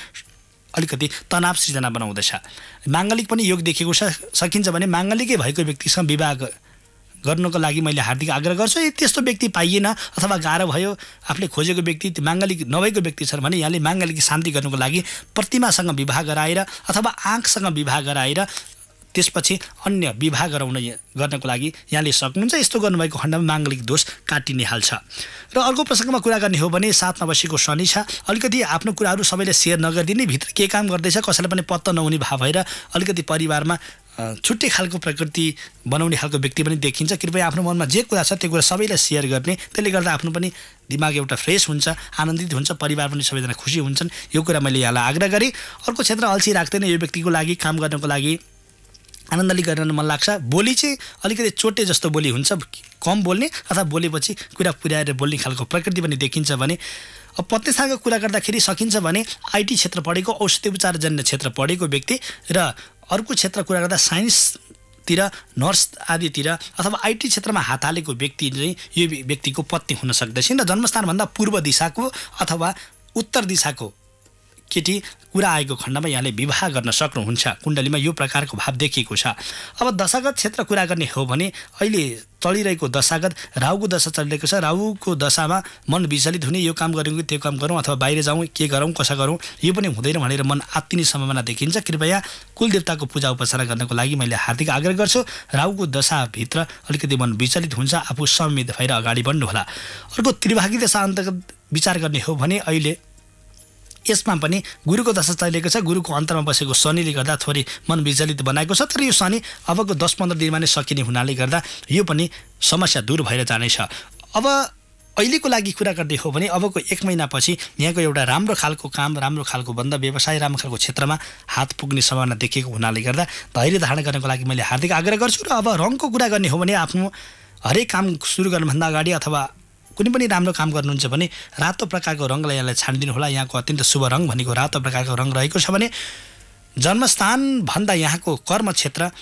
अलिकति तनाव सृजना बनाउँदछ। माङ्गलिक पनि योग देखेको सकिन्छ भने माङ्गलिकै भएको व्यक्तिसँग विवाह गर्नको लागि मैले हार्दिक आग्रह गर्छु। त्यस्तो व्यक्ति पाइएन अथवा गाह्रो भयो, आफूले खोजेको व्यक्ति माङ्गलिक नभएको व्यक्ति छन् भने यहाँले माङ्गलिक शान्ति गर्नको लागि प्रतिमासँग विवाह गराएर अथवा आँखसँग विवाह गराएर त्यसपछि अन्य विवाह गर्नको लागि यहाँले सक्नुहुन्छ। यस्तो गर्नुभएको खण्डमा माङ्गलिक दोष काटिने हाल्छ। र अर्को प्रसङ्गमा कुरा गर्ने हो भने 7 बसेको शनि छ। अलिकति आफ्नो कुराहरू सबैले सेयर नगरिदिने, भित्र के काम गर्दैछ कसैलाई पनि पत्ता नहुने भाव भएर अलिकति परिवारमा छुट्टै खालको प्रकृति बनाउने खालको व्यक्ति पनि देखिन्छ। कृपया आफ्नो मनमा जे कुरा छ त्यो कुरा सबैलाई सेयर गर्ने, त्यसले गर्दा आफ्नो पनि दिमाग एउटा फ्रेस हुन्छ, आनन्दित हुन्छ, परिवार पनि सबैजना खुसी हुन्छन्। यो कुरा मैले यहाँलाई आग्रह गरेँ। अर्को क्षेत्र अल्छी राख्दैन यो व्यक्तिको लागि, काम गर्नको लागि आनन्दले गर्न मन लाग्छ। बोली चाहिँ अलिकति चोटे जस्तो बोली हुन्छ, कम बोल्ने अथवा बोलेपछि कुरा पुर्याएर बोल्ने खालको प्रकृति पनि देखिन्छ भने। अब पत्नीसँगको कुरा गर्दाखेरि सकिन्छ भने आइटी क्षेत्र पढेको, औषधि उपचारजन्य क्षेत्र पढेको व्यक्ति र अर्को क्षेत्र कुरा गर्दा साइन्सतिर, नर्स आदितिर अथवा आइटी क्षेत्रमा हात हालेको व्यक्ति चाहिँ यो व्यक्तिको पत्नी हुन सक्दछन्। र जन्मस्थानभन्दा पूर्व दिशाको अथवा उत्तर दिशाको केटी कुरा आएको खण्डमा यहाँले विवाह गर्न सक्नुहुन्छ। कुण्डलीमा यो प्रकारको भाव देखिएको छ। अब दशागत क्षेत्र कुरा गर्ने हो भने अहिले चलिरहेको दशागत राहुको दशा चलिरहेको छ। राहुको दशामा मन विचलित हुने, यो काम गरौँ कि त्यो काम गरौँ अथवा बाहिर जाउँ के गरौँ कसो गरौँ यो पनि हुँदैन भनेर मन आत्तिने सम्भावना देखिन्छ। कृपया कुलदेवताको पूजा उपासना गर्नको लागि मैले हार्दिक आग्रह गर्छु। राहुको दशाभित्र अलिकति मन विचलित हुन्छ, आफू संयमित भएर अगाडि बढ्नुहोला। अर्को त्रिभागी दशा अन्तर्गत विचार गर्ने हो भने अहिले यसमा पनि गुरुको दशा चलिरहेको छ। गुरुको अन्तरमा बसेको शनिले गर्दा थोरै मन विचलित बनाएको छ। तर यो शनि अबको 10-15 दिनमा नै सकिने हुनाले गर्दा यो पनि समस्या दूर भएर जानेछ। अब अहिलेको लागि कुरा गर्ने हो भने अबको 1 महिनापछि यहाँको एउटा राम्रो खालको काम, राम्रो खालको बन्द व्यवसाय, राम्रो खालको क्षेत्रमा हात पुग्ने सम्भावना देखिएको हुनाले गर्दा धैर्य धारण गर्नको लागि मैले हार्दिक आग्रह गर्छु। र अब रङको कुरा गर्ने हो भने आफ्नो हरेक काम सुरु गर्नुभन्दा अगाडि अथवा कुनै पनि राम्रो काम गर्नुहुन्छ भने रातो प्रकारको रङलाई यहाँलाई छानिदिनु होला। यहाँको अत्यन्त शुभ रङ भनेको रातो प्रकारको रङ रहेको छ भने जन्मस्थानभन्दा यहाँको कर्म क्षेत्र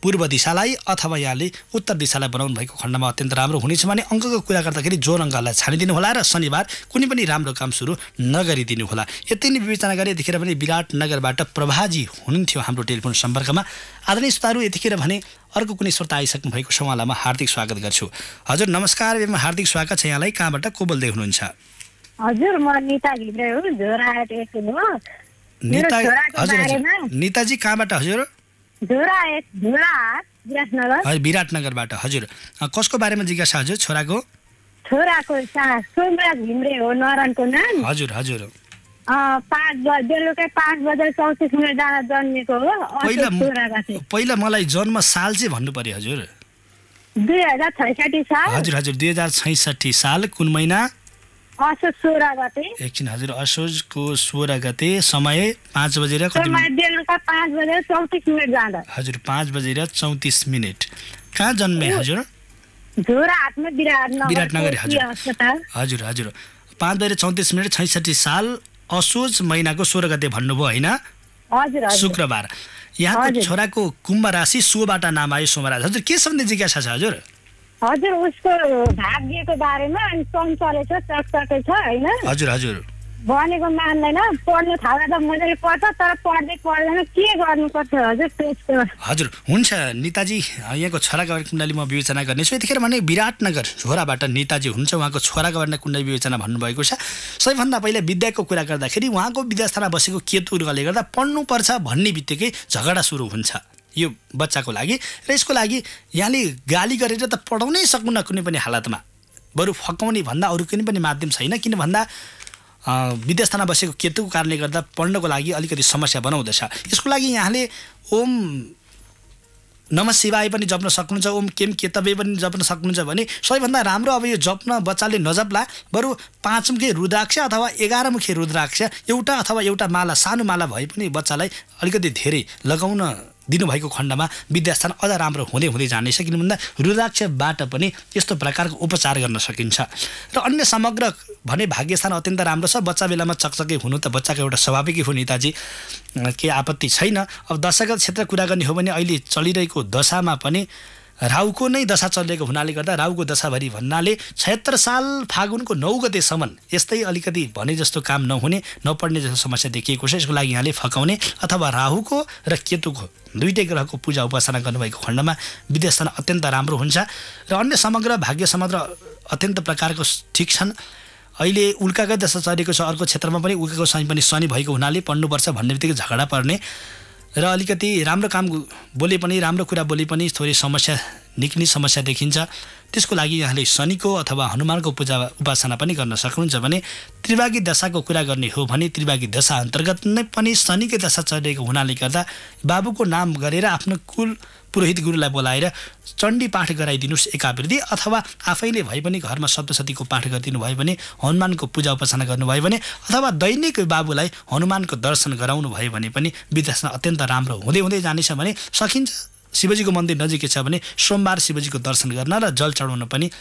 पूर्व दिशालाई अथवा यहाँले उत्तर दिशालाई बनाउनु भएको खण्डमा अत्यन्त राम्रो हुनेछ भने अङ्कको कुरा गर्दाखेरि जोर अङ्कलाई छानिदिनु होला र शनिबार कुनै पनि राम्रो काम सुरु नगरिदिनु होला। यति नै विवेचना गरे। यतिखेर भने विराटनगरबाट प्रभाजी हुनुहुन्थ्यो हाम्रो टेलिफोन सम्पर्कमा। आदरणीय श्रोताहरू, यतिखेर भने अर्को कुनै श्रोता आइसक्नु भएको छ, उहाँलाई म हार्दिक स्वागत गर्छु। हजुर नमस्कार, हार्दिक स्वागत छ यहाँलाई। कहाँबाट को बोल्दै हुनुहुन्छ? हजुर म निता घिब्रे हो, झोरा आएको हो। निताजी कहाँबाट हजुर? विराटनगरबाट। हजुर कसको बारेमा जिज्ञासा हजुर? छोराको सोमराज घिम्रे हो, नरायणको नाम। हजुर हजुर 5:34 जाँदा जन्मेको हो। पहिला मलाई जन्म साल चाहिँ भन्नु पर्यो हजुर। 2066 साल। हजुर हजुर 2066 साल। कुन महिना? असोज 16 गते। एकछिन हजुर, असोजको 16 गते। समय 5 बजेर कति? बेलुका 5:34 जाँदा। हजुर 5:34। कहाँ जन्मे हजुर? झोराहाटमा विराटनगर। हजुर हजुर 5:34 66 साल असोज महिनाको 16 गते भन्नुभयो होइन? हजुर शुक्रबार। यहाँको छोराको कुम्भ राशि सोबाट नाम आयो सोमराज। हजुर के सम्बन्धी जिज्ञासा छ हजुर? हजुर उसको भाग्यको बारेमा। अनि चञ्चले छ, चकचके छ होइन? हजुर हजुर भनेको मान्दैन, पढ्नु थाल्दा त मजाले पढ्छ, तर पढ्दैन। के गर्नुपर्छ हजुर त्यसको? हजुर हुन्छ निताजी, यहाँको छोराको कुण्डली म विवेचना गर्नेछु। यतिखेर भने विराटनगर झोराबाट निताजी हुनुहुन्छ, उहाँको छोराको बारेमा कुण्डली विवेचना भन्नुभएको छ। सबैभन्दा पहिला विद्याको कुरा गर्दाखेरि उहाँको विद्यास्थानमा बसेको केतुले गर्दा पढ्नुपर्छ भन्ने बित्तिकै झगडा सुरु हुन्छ यो बच्चाको लागि। र यसको लागि यहाँले गाली गरेर त पढाउनै सक्नुहुन्न कुनै पनि हालतमा, बरु फकाउने भन्दा अरू कुनै पनि माध्यम छैन। किन भन्दा विद्यास्थानमा बसेको केतुको कारणले गर्दा पढ्नको लागि अलिकति समस्या बनाउँदछ। यसको लागि यहाँले ओम नमः शिवाय पनि जप्न सक्नुहुन्छ, ओम केम केतवे पनि जप्न सक्नुहुन्छ भने सबैभन्दा राम्रो। अब यो जप्न बच्चाले नजप्ला, बरु 5 मुखे रुद्राक्ष अथवा 11 मुखे रुद्राक्ष एउटा अथवा एउटा माला, सानो माला भए पनि बच्चालाई अलिकति धेरै लगाउन दिनुभएको खण्डमा विद्यास्थान अझ राम्रो हुँदै हुँदै जानेछ। किन भन्दा रुद्राक्षबाट पनि यस्तो प्रकारको उपचार गर्न सकिन्छ। र अन्य समग्र भने भाग्यस्थान अत्यन्त राम्रो छ। बच्चा बेलामा चकचके हुनु त बच्चाको एउटा स्वाभाविक हो निताजी, केही आपत्ति छैन। अब दशागत क्षेत्र कुरा गर्ने हो भने अहिले चलिरहेको दशामा पनि राहुको नै दशा चलिरहेको हुनाले गर्दा राहुको दशाभरि भन्नाले 76 साल फागुनको 9 गतेसम्म यस्तै अलिकति भने जस्तो काम नहुने, नपढ्ने जस्तो समस्या देखिएको छ। यसको लागि यहाँले फकाउने अथवा राहुको र केतुको दुईटै ग्रहको पूजा उपासना गर्नुभएको खण्डमा विद्यास्थान अत्यन्त राम्रो हुन्छ। र अन्य समग्र भाग्य समग्र अत्यन्त प्रकारको ठिक छन्। अहिले उल्काकै दशा चलेको छ, अर्को क्षेत्रमा पनि उल्काको शनि भएको हुनाले पढ्नुपर्छ भन्ने बित्तिकै झगडा पर्ने र अलिकति राम्रो काम बोले पनि, राम्रो कुरा बोले पनि थोरै समस्या निक्ने समस्या देखिन्छ। त्यसको लागि यहाँले शनिको अथवा हनुमानको पूजा उपासना पनि गर्न सक्नुहुन्छ। भने त्रिभागी दशाको कुरा गर्ने हो भने त्रिभागी दशा अन्तर्गत नै पनि शनिकै दशा चलेको हुनाले गर्दा बाबुको नाम गरेर आफ्नो कुल पुरोहित गुरुलाई बोलाएर चण्डी पाठ गराइदिनुहोस् एकावृत्ति, अथवा आफैले भए पनि घरमा सप्तशतीको पाठ गरिदिनु भयो भने, हनुमानको पूजा उपासना गर्नुभयो भने, अथवा दैनिक बाबुलाई हनुमानको दर्शन गराउनु भयो भने पनि विद्यास्थान अत्यन्त राम्रो हुँदै हुँदै जानेछ। भने सकिन्छ शिवजीको मन्दिर नजिकै छ भने सोमबार शिवजीको दर्शन गर्न र जल चढाउन पनि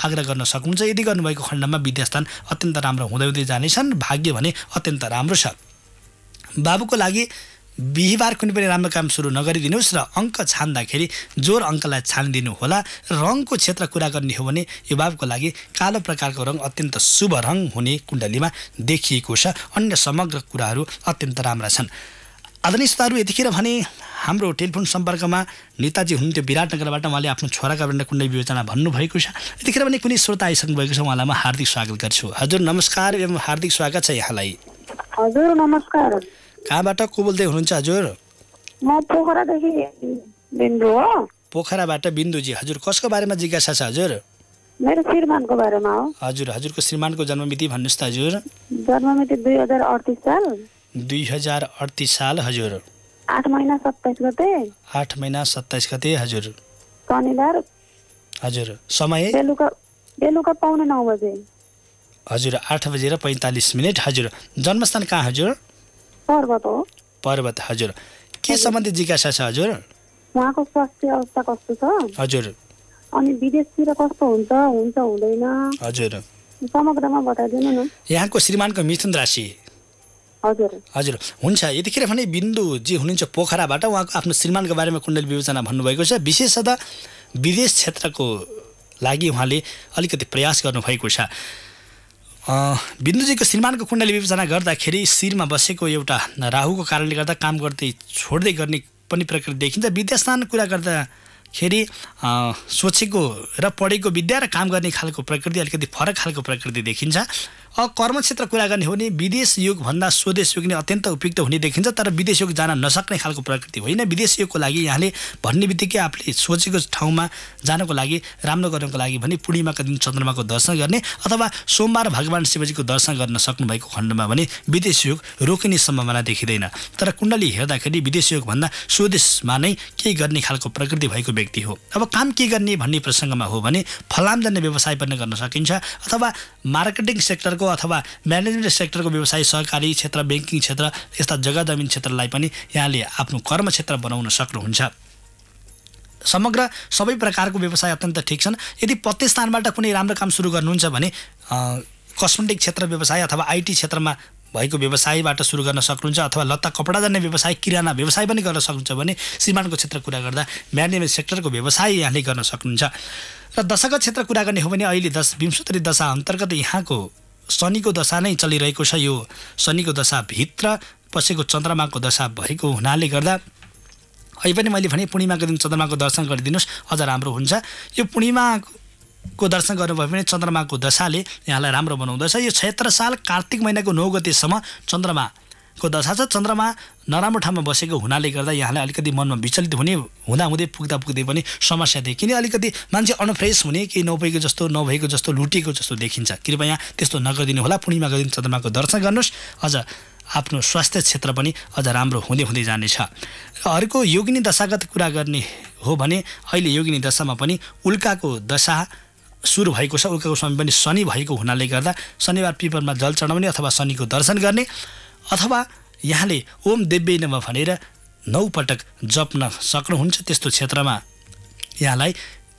आग्रह गर्न सक्नुहुन्छ। यदि गर्नुभएको खण्डमा विद्यास्थान अत्यन्त राम्रो हुँदै हुँदै जानेछन्। भाग्य भने अत्यन्त राम्रो छ। बाबुको लागि बिहिबार कुनै पनि राम्रो काम सुरु नगरिदिनुहोस् र अङ्क छान्दाखेरि जोर अङ्कलाई छानिदिनु होला। रङको क्षेत्र कुरा गर्ने हो भने यो बाबुको लागि कालो प्रकारको रङ अत्यन्त शुभ रङ हुने कुण्डलीमा देखिएको छ। अन्य समग्र कुराहरू अत्यन्त राम्रा छन्। आदरणीय श्रोताहरू, यतिखेर भने हाम्रो टेलिफोन सम्पर्कमा नेताजी हुनुहुन्थ्यो विराटनगरबाट। उहाँले आफ्नो छोराका बारेमा कुण्डली विवेचना भन्नुभएको छ। यतिखेर भने कुनै श्रोता आइसक्नु भएको छ, उहाँलाई म हार्दिक स्वागत गर्छु। हजुर नमस्कार एवं हार्दिक स्वागत छ यहाँलाई। हजुर नमस्कार। कहाँबाट को बोल्दै हुनुहुन्छ हजुर? म पोखरादेखि बिन्दु हो। पोखराबाट बिन्दुजी। हजुर कसको बारेमा जिज्ञासा छ हजुर? मेरो श्रीमानको बारेमा हो। हजुर हजुरको श्रीमानको जन्ममिति भन्नुहोस् त हजुर। जन्ममिति 2038 साल। 2038 साल हजुर। 8 महिना 27 गते। 8 महिना 27 गते हजुर। शनिबार हजुर। समय बेलुका 8:45 बजे हजुर। 8:45 हजुर। जन्मस्थान कहाँ हजुर? पर्वत हो। पर्वत हजुर। के सम्बन्धी जिज्ञासा छ हजुर? उहाँको स्वास्थ्य अवस्था कस्तो छ हजुर? अनि विदेशतिर कस्तो हुन्छ हुँदैन हजुर? समग्रमा बताइदिनु न। यहाँको श्रीमानको मिथुन राशि हजुर हुन्छ। यतिखेर भने बिन्दुजी हुनुहुन्छ पोखराबाट, उहाँको आफ्नो श्रीमानको बारेमा कुण्डली विवेचना भन्नुभएको छ। विशेषतः विदेश क्षेत्रको लागि उहाँले अलिकति प्रयास गर्नुभएको छ। बिन्दुजीको श्रीमानको कुण्डली विवेचना गर्दाखेरि शिरमा बसेको एउटा राहुको कारणले गर्दा काम गर्दै छोड्दै गर्ने पनि प्रकृति देखिन्छ। विद्यास्थान कुरा गर्दाखेरि सोचेको र पढेको विद्या र काम गर्ने खालको प्रकृति अलिकति फरक खालको प्रकृति देखिन्छ। कर्मक्षेत्र कुरा गर्ने हो भने विदेश योगभन्दा स्वदेश योग नै अत्यन्त उपयुक्त हुने देखिन्छ। तर विदेश योग जान नसक्ने खालको प्रकृति होइन। विदेश योगको लागि यहाँले भन्ने बित्तिकै आफूले सोचेको ठाउँमा जानको लागि, राम्रो गर्नको लागि भने पूर्णिमाका दिन चन्द्रमाको दर्शन गर्ने अथवा सोमबार भगवान् शिवजीको दर्शन गर्न सक्नुभएको खण्डमा भने विदेश योग रोकिने सम्भावना देखिँदैन। तर कुण्डली हेर्दाखेरि विदेश योगभन्दा स्वदेशमा नै केही गर्ने खालको प्रकृति भएको व्यक्ति हो। अब काम के गर्ने भन्ने प्रसङ्गमा हो भने फलामजन्य व्यवसाय पनि गर्न सकिन्छ अथवा मार्केटिङ सेक्टरको अथवा म्यानेजमेन्ट सेक्टरको व्यवसाय, सहकारी क्षेत्र, ब्याङ्किङ क्षेत्र, यस्ता जग्गा जमिन क्षेत्रलाई पनि यहाँले आफ्नो कर्म क्षेत्र बनाउन सक्नुहुन्छ। समग्र सबै प्रकारको व्यवसाय अत्यन्त ठिक छन्। यदि प्रत्येक स्थानबाट कुनै राम्रो काम सुरु गर्नुहुन्छ भने कस्मेटिक क्षेत्र व्यवसाय अथवा आइटी क्षेत्रमा भएको व्यवसायबाट सुरु गर्न सक्नुहुन्छ अथवा लत्ता कपडा जन्ने व्यवसाय, किराना व्यवसाय पनि गर्न सक्नुहुन्छ भने श्रीमानको क्षेत्र कुरा गर्दा म्यानेजमेन्ट सेक्टरको व्यवसाय यहाँले गर्न सक्नुहुन्छ। र दशागत क्षेत्र कुरा गर्ने हो भने अहिले 20 दशा अन्तर्गत यहाँको शनिको दशा नै चलिरहेको छ। यो शनिको दशाभित्र पसेको चन्द्रमाको दशा भएको हुनाले गर्दा अहिले पनि मैले भने पूर्णिमाको दिन चन्द्रमाको दर्शन गरिदिनुहोस्, अझ राम्रो हुन्छ। यो पूर्णिमाको दर्शन गर्नुभयो भने चन्द्रमाको दशाले यहाँलाई राम्रो बनाउँदछ। यो 76 साल कार्तिक महिनाको 9 गतेसम्म चन्द्रमाको दशा छ। चन्द्रमा नराम्रो ठाउँमा बसेको हुनाले गर्दा यहाँलाई अलिकति मनमा विचलित हुने, हुँदाहुँदै पुग्दै पनि समस्या देखिने, अलिकति मान्छे अनफ्रेस हुने, केही नभएको जस्तो लुटेको जस्तो देखिन्छ। कृपया त्यस्तो नगरिदिनु होला। पूर्णिमाको दिन चन्द्रमाको दर्शन गर्नुहोस्, अझ आफ्नो स्वास्थ्य क्षेत्र पनि अझ राम्रो हुँदै जानेछ। अर्को योगिनी दशागत कुरा गर्ने हो भने अहिले योगिनी दशामा पनि उल्काको दशा सुरु भएको छ। उल्काको समय पनि शनि भएको हुनाले गर्दा शनिबार पिपरमा जल चढाउने अथवा शनिको दर्शन गर्ने अथवा यहाँले ओम देव्यै नमः भनेर 9 पटक जप्न सक्नुहुन्छ। त्यस्तो क्षेत्रमा यहाँलाई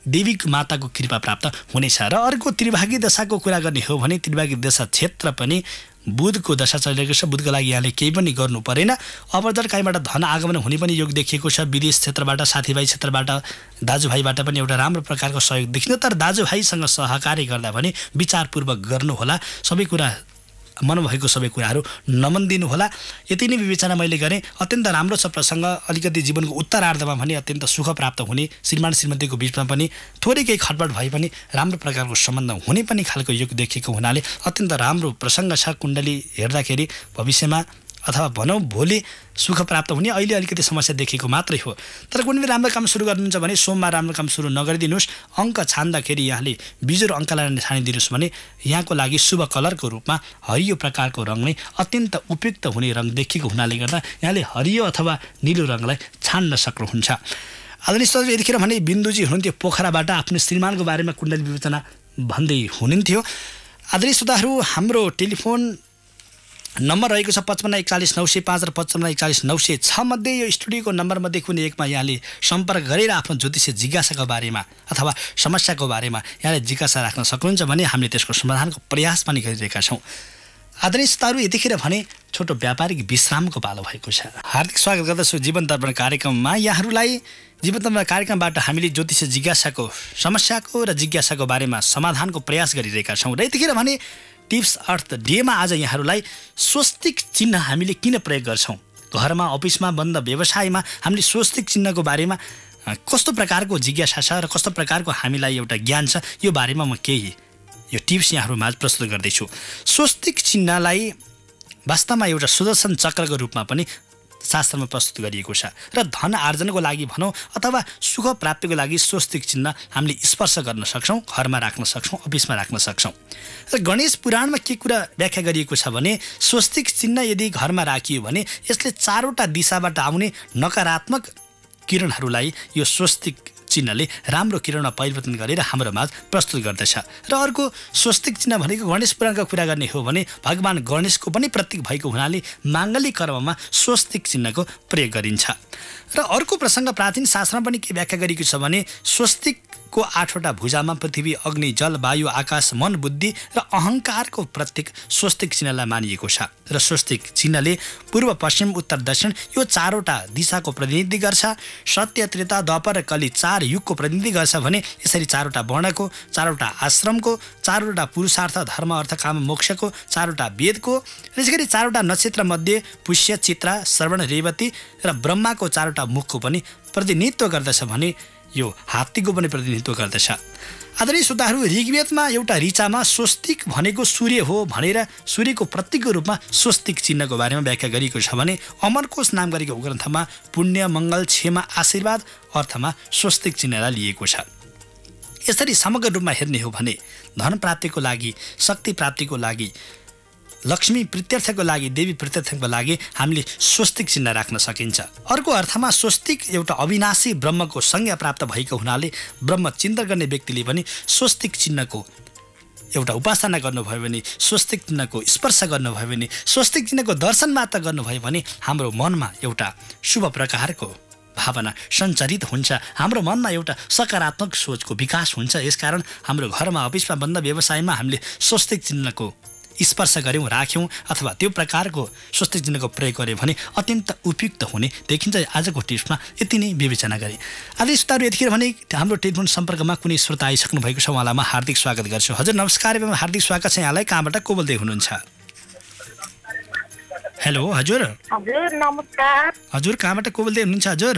देवी माताको कृपा प्राप्त हुनेछ। र अर्को त्रिभागी दशाको कुरा गर्ने हो भने त्रिभागी दशा क्षेत्र पनि बुधको दशा चलिरहेको छ। बुधको लागि यहाँले केही पनि गर्नु परेन। अवजर काहीँबाट धन आगमन हुने पनि योग देखिएको छ। विदेश क्षेत्रबाट, साथीभाइ क्षेत्रबाट, दाजुभाइबाट पनि एउटा राम्रो प्रकारको सहयोग देखिन्छ। तर दाजुभाइसँग सहकार्य गर्दा भने विचारपूर्वक गर्नुहोला। सबै कुरा मन भएको सबै कुराहरू नमन दिनुहोला। यति नै विवेचना मैले गरेँ। अत्यन्त राम्रो छ प्रसङ्ग। अलिकति जीवनको उत्तरार्धमा भने अत्यन्त सुख प्राप्त हुने, श्रीमान श्रीमतीको बिचमा पनि थोरै केही खटपट भए पनि राम्रो प्रकारको सम्बन्ध हुने पनि खालको योग देखिएको हुनाले अत्यन्त राम्रो प्रसङ्ग छ। कुण्डली हेर्दाखेरि भविष्यमा अथवा भनौँ भोलि सुख प्राप्त हुने, अहिले अलिकति समस्या देखेको मात्रै हो। तर कुनै पनि राम्रो काम सुरु गर्नुहुन्छ भने सोमबार राम्रो काम सुरु नगरिदिनुहोस्। अङ्क छान्दाखेरि यहाँले बिजुर अङ्कलाई छानिदिनुहोस् भने यहाँको लागि शुभ कलरको रूपमा हरियो प्रकारको रङ नै अत्यन्त उपयुक्त हुने रङ देखिएको हुनाले गर्दा यहाँले हरियो अथवा निलो रङलाई छान्न सक्नुहुन्छ। आदरणीय श्रोताहरू, यतिखेर भने बिन्दुजी हुनुहुन्थ्यो पोखराबाट, आफ्नो श्रीमानको बारेमा कुण्डली विवेचना भन्दै हुनुहुन्थ्यो। आदरणीय श्रोताहरू, हाम्रो टेलिफोन नम्बर रहेको छ 55 41 905 र 55 41 906 मध्ये। यो स्टुडियोको नम्बरमध्ये कुनै एकमा यहाँले सम्पर्क गरेर आफ्नो ज्योतिषीय जिज्ञासाको बारेमा अथवा समस्याको बारेमा यहाँले जिज्ञासा राख्न सक्नुहुन्छ भने हामीले त्यसको समाधानको प्रयास पनि गरिरहेका छौँ। आदरणीय श्रोताहरू, यतिखेर भने छोटो व्यापारिक विश्रामको पालो भएको छ। हार्दिक स्वागत गर्दछु जीवन दर्पण कार्यक्रममा। यहाँहरूलाई जीवन दर्पण कार्यक्रमबाट हामीले ज्योतिषीय जिज्ञासाको, समस्याको र जिज्ञासाको बारेमा समाधानको प्रयास गरिरहेका छौँ। र यतिखेर भने टिप्स अर्थ डेमा आज यहाँहरूलाई स्वस्तिक चिन्ह हामीले किन प्रयोग गर्छौँ, घरमा, अफिसमा, बन्द व्यवसायमा हामीले स्वस्तिक चिन्हको बारेमा कस्तो प्रकारको जिज्ञासा छ र कस्तो प्रकारको हामीलाई एउटा ज्ञान छ, यो बारेमा म केही यो टिप्स यहाँहरूमा प्रस्तुत गर्दैछु। स्वस्तिक चिन्हलाई वास्तवमा एउटा सुदर्शन चक्रको रूपमा पनि शास्त्रमा प्रस्तुत गरिएको छ। र धन आर्जनको लागि भनौँ अथवा सुख प्राप्तिको लागि स्वस्तिक चिन्ह हामीले स्पर्श गर्न सक्छौँ, घरमा राख्न सक्छौँ, अफिसमा राख्न सक्छौँ। र गणेश पुराणमा के कुरा व्याख्या गरिएको छ भने स्वस्तिक चिन्ह यदि घरमा राखियो भने यसले 4वटा दिशाबाट आउने नकारात्मक किरणहरूलाई यो स्वस्तिक चिन्हले राम्रो किरणमा परिवर्तन गरेर हाम्रो माझ प्रस्तुत गर्दछ। र अर्को स्वस्तिक चिन्ह भनेको गणेश पुराणको कुरा गर्ने हो भने भगवान गणेशको पनि प्रतीक भएको हुनाले माङ्गलिक कर्ममा स्वस्तिक चिन्हको प्रयोग गरिन्छ। र अर्को प्रसङ्ग प्राचीन शास्त्रमा पनि के व्याख्या गरिएको छ भने स्वस्तिक को 8वटा भुजामा पृथ्वी अग्नि जल वायु आकाश मन बुद्धि र अहङ्कारको प्रतीक स्वस्तिक चिन्हलाई मानिएको छ र स्वस्तिक चिन्हले पूर्व पश्चिम उत्तर दक्षिण यो 4वटा दिशाको प्रतिनिधि गर्छ। सत्य त्रेता द्वापर र कली 4 युगको प्रतिनिधि गर्छ भने यसरी 4वटा वर्णको 4वटा आश्रमको 4वटा पुरुषार्थ धर्म अर्थ काम मोक्षको 4वटा वेदको र यसरी 4वटा नक्षत्र मध्ये पुष्य चित्रा श्रवण रेवती र ब्रह्माको 4वटा मुखको पनि प्रतिनिधित्व गर्दछ भने यो हात्तीको पनि प्रतिनिधित्व गर्दछ। आदरणीय श्रोताहरू, ऋग्वेदमा एउटा ऋचामा स्वस्तिक भनेको सूर्य हो भनेर सूर्यको प्रतीकको रूपमा स्वस्तिक चिन्हको बारेमा व्याख्या गरिएको छ भने अमरकोश नाम गरेको ग्रन्थमा पुण्य मङ्गल क्षेमा आशीर्वाद अर्थमा स्वस्तिक चिन्हलाई लिएको छ। यसरी समग्र रूपमा हेर्ने हो भने धन प्राप्तिको लागि, शक्ति प्राप्तिको लागि, लक्ष्मी प्रीत्यर्थको लागि, देवी प्रीत्यर्थको लागि हामीले स्वस्तिक चिन्ह राख्न सकिन्छ। अर्को अर्थमा स्वस्तिक एउटा अविनाशी ब्रह्मको संज्ञा प्राप्त भएको हुनाले ब्रह्म चिन्तन गर्ने व्यक्तिले पनि स्वस्तिक चिन्हको एउटा उपासना गर्नुभयो भने, स्वस्तिक चिन्हको स्पर्श गर्नुभयो भने, स्वस्तिक चिन्हको दर्शन मात्र गर्नुभयो भने हाम्रो मनमा एउटा शुभ प्रकारको भावना सञ्चारित हुन्छ, हाम्रो मनमा एउटा सकारात्मक सोचको विकास हुन्छ। यसकारण हाम्रो घरमा, अफिसमा, बन्द व्यवसायमा हामीले स्वस्तिक चिन्हको स्पर्श गऱ्यौँ, राख्यौँ अथवा त्यो प्रकारको स्वस्तिक चिन्हको प्रयोग गऱ्यौँ भने अत्यन्त उपयुक्त हुने देखिन्छ। आजको टिप्समा यति नै विवेचना गरेँ। आदि श्रोताहरू, यतिखेर भने हाम्रो टेलिफोन सम्पर्कमा कुनै श्रोता आइसक्नु भएको छ, उहाँलाई म हार्दिक स्वागत गर्छु। हजुर नमस्कार एवं हार्दिक स्वागत छ यहाँलाई। कहाँबाट को बोल्दै हुनुहुन्छ? हेलो हजुर। हजुर नमस्कार। हजुर कहाँबाट को बोल्दै हुनुहुन्छ? हजुर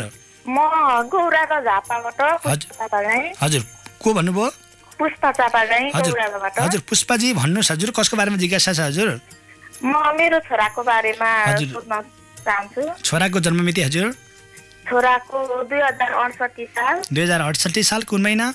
म गौराको झापाबाट। हजुर को भन्नुभयो? पुष्पा चापागाई गौराबाट। हजुर पुष्पाजी भन्नुहोस्, हजुर कसको बारेमा जिज्ञासा छ? हजुर म मेरो छोराको बारेमा सोध्न चाहन्छु। छोराको जन्ममिति? हजुर छोराको 2068 साल। 2068 साल कुन महिना?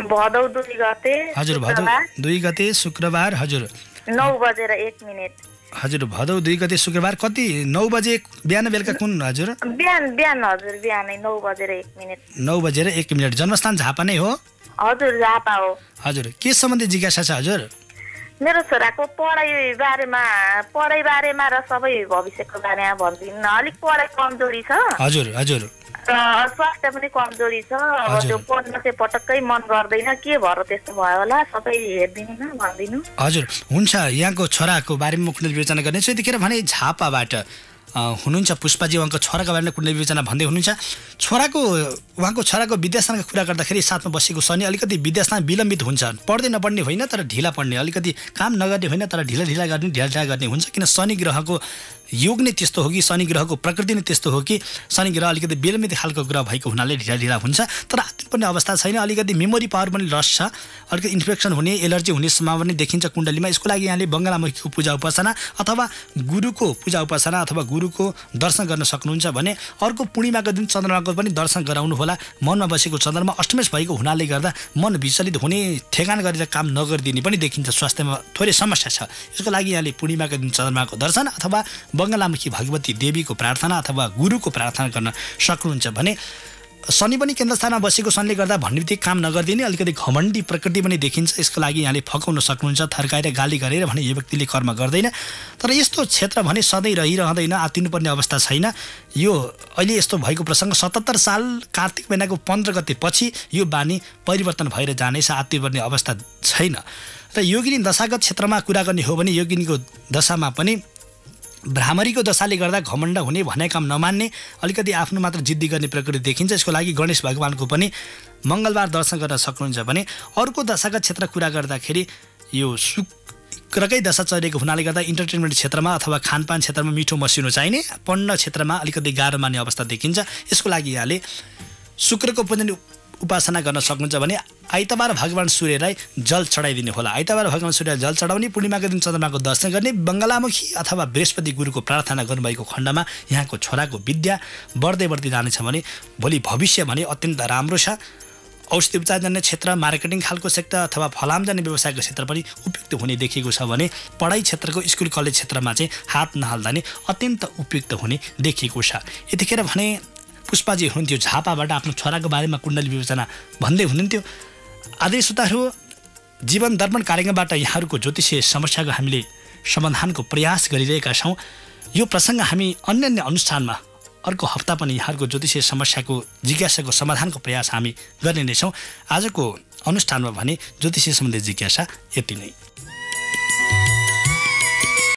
भदौ 2 गते। हजुर भदौ 2 गते शुक्रबार। हजुर 9:01। हजुर भदौ 2 गते शुक्रबार कति 9 बजे बिहान बेलुका कुन? हजुर बिहान हजुर बिहानै 9:01। 9:01। जन्मस्थान झापा नै हो? हजुर झापा हो। हजुर के सम्बन्धी जिज्ञासा छ? हजुर मेरो छोराको पढाइ बारेमा र सबै भविष्यको बारेमा भनिदिनु न। अलिक पढाइ कमजोरी छ। हजुर हजुर स्वास्थ्य पनि कमजोरी छ। त्यो पढ्न चाहिँ पटक्कै मन गर्दैन, के भएर त्यस्तो भयो होला, सबै हेरिदिनु न, भनिदिनु। हजुर हुन्छ, यहाँको छोराको बारेमा कुण्डली विवेचना गर्नेछु। यतिखेर भने झापाबाट हुनुहुन्छ पुष्पाजी, उहाँको छोराको बारेमा कुण्डली विवेचना भन्दै हुनुहुन्छ। उहाँको छोराको विद्यास्थानको कुरा गर्दाखेरि साथमा बसेको शनि अलिकति विद्यास्थान विलम्बित हुन्छ। पढ्दै नपढ्ने होइन तर ढिला पढ्ने, अलिकति काम नगर्ने होइन तर ढिला गर्ने हुन्छ। किन शनि ग्रहको योग नै त्यस्तो हो कि शनि ग्रहको प्रकृति नै त्यस्तो हो कि शनि ग्रह अलिकति विलम्बित खालको ग्रह भएको हुनाले ढिला हुन्छ। तर आत्तिनुपर्ने अवस्था छैन। अलिकति मेमोरी पावर पनि लस छ, अलिकति इन्फेक्सन हुने, एलर्जी हुने सम्भावना देखिन्छ कुण्डलीमा। यसको लागि यहाँले बङ्गलामुखीको पूजा उपासना अथवा गुरुको पूजा उपासना अथवा गुरुको दर्शन गर्न सक्नुहुन्छ भने अर्को पूर्णिमाको दिन चन्द्रमाको पनि दर्शन गराउनु होला। मनमा बसेको चन्द्रमा अष्टमेश भएको हुनाले गर्दा मन विचलित हुने, ठेगान गरेर काम नगरिदिने पनि देखिन्छ। स्वास्थ्यमा थोरै समस्या छ। यसको लागि यहाँले पूर्णिमाको दिन चन्द्रमाको दर्शन अथवा बङ्गलामुखी भगवती देवीको प्रार्थना अथवा गुरुको प्रार्थना गर्न सक्नुहुन्छ भने शनि पनि केन्द्रस्थानमा बसेको शनिले गर्दा भन्ने बित्तिकै काम नगरिदिने, अलिकति घमण्डी प्रकृति पनि देखिन्छ। यसको लागि यहाँले फकाउन सक्नुहुन्छ, थर्काएर गाली गरेर भने यो व्यक्तिले कर्म गर्दैन। तर यस्तो क्षेत्र भने सधैँ रहिरहँदैन, आत्तिनुपर्ने अवस्था छैन। यो अहिले यस्तो भएको प्रसङ्ग 77 साल कार्तिक महिनाको 15 गते पछि यो बानी परिवर्तन भएर जानेछ, आत्तिपर्ने अवस्था छैन। र योगिनी दशागत क्षेत्रमा कुरा गर्ने हो भने योगिनीको दशामा पनि भ्रामरीको दशाले गर्दा घमण्ड हुने, भने काम नमान्ने, अलिकति आफ्नो मात्र जिद्दी गर्ने प्रकृति देखिन्छ। यसको लागि गणेश भगवानको पनि मङ्गलबार दर्शन गर्न सक्नुहुन्छ भने अर्को दशागत क्षेत्र कुरा गर्दाखेरि यो शुक्रकै दशा चलेको हुनाले गर्दा इन्टरटेनमेन्ट क्षेत्रमा अथवा खानपान क्षेत्रमा मिठो मसिनो चाहिने, पढ्न क्षेत्रमा अलिकति गाह्रो मान्ने अवस्था देखिन्छ। यसको लागि यहाँले शुक्रको पनि उपासना गर्न सक्नुहुन्छ भने आइतबार भगवान सूर्यलाई जल चढाइदिनु होला। आइतबार भगवान सूर्यलाई जल चढाउने, पूर्णिमाको दिन चन्द्रमाको दर्शन गर्ने, बङ्गलामुखी अथवा बृहस्पति गुरुको प्रार्थना गर्नुभएको खण्डमा यहाँको छोराको विद्या बढ्दै जानेछ भने भोलि भविष्य भने अत्यन्त राम्रो छ। औषधि उपचार जान्ने क्षेत्र, मार्केटिङ खालको सेक्टर अथवा फलाम जाने व्यवसायको क्षेत्र पनि उपयुक्त हुने देखिएको छ भने पढाइ क्षेत्रको स्कुल कलेज क्षेत्रमा चाहिँ हात नहाल्दा नै अत्यन्त उपयुक्त हुने देखिएको छ। यतिखेर भने पुष्पाजी हुनुहुन्थ्यो झापाबाट, आफ्नो छोराको बारेमा कुण्डली विवेचना भन्दै हुनुहुन्थ्यो। आदरणीय श्रोताहरू, जीवन दर्पण कार्यक्रमबाट यहाँहरूको ज्योतिषीय समस्याको हामीले समाधानको प्रयास गरिरहेका छौँ। यो प्रसङ्ग हामी अन्य अनुष्ठानमा अर्को हप्ता पनि यहाँहरूको ज्योतिषीय समस्याको जिज्ञासाको समाधानको प्रयास हामी गर्ने नै छौँ। आजको अनुष्ठानमा भने ज्योतिषीय सम्बन्धी जिज्ञासा यति नै।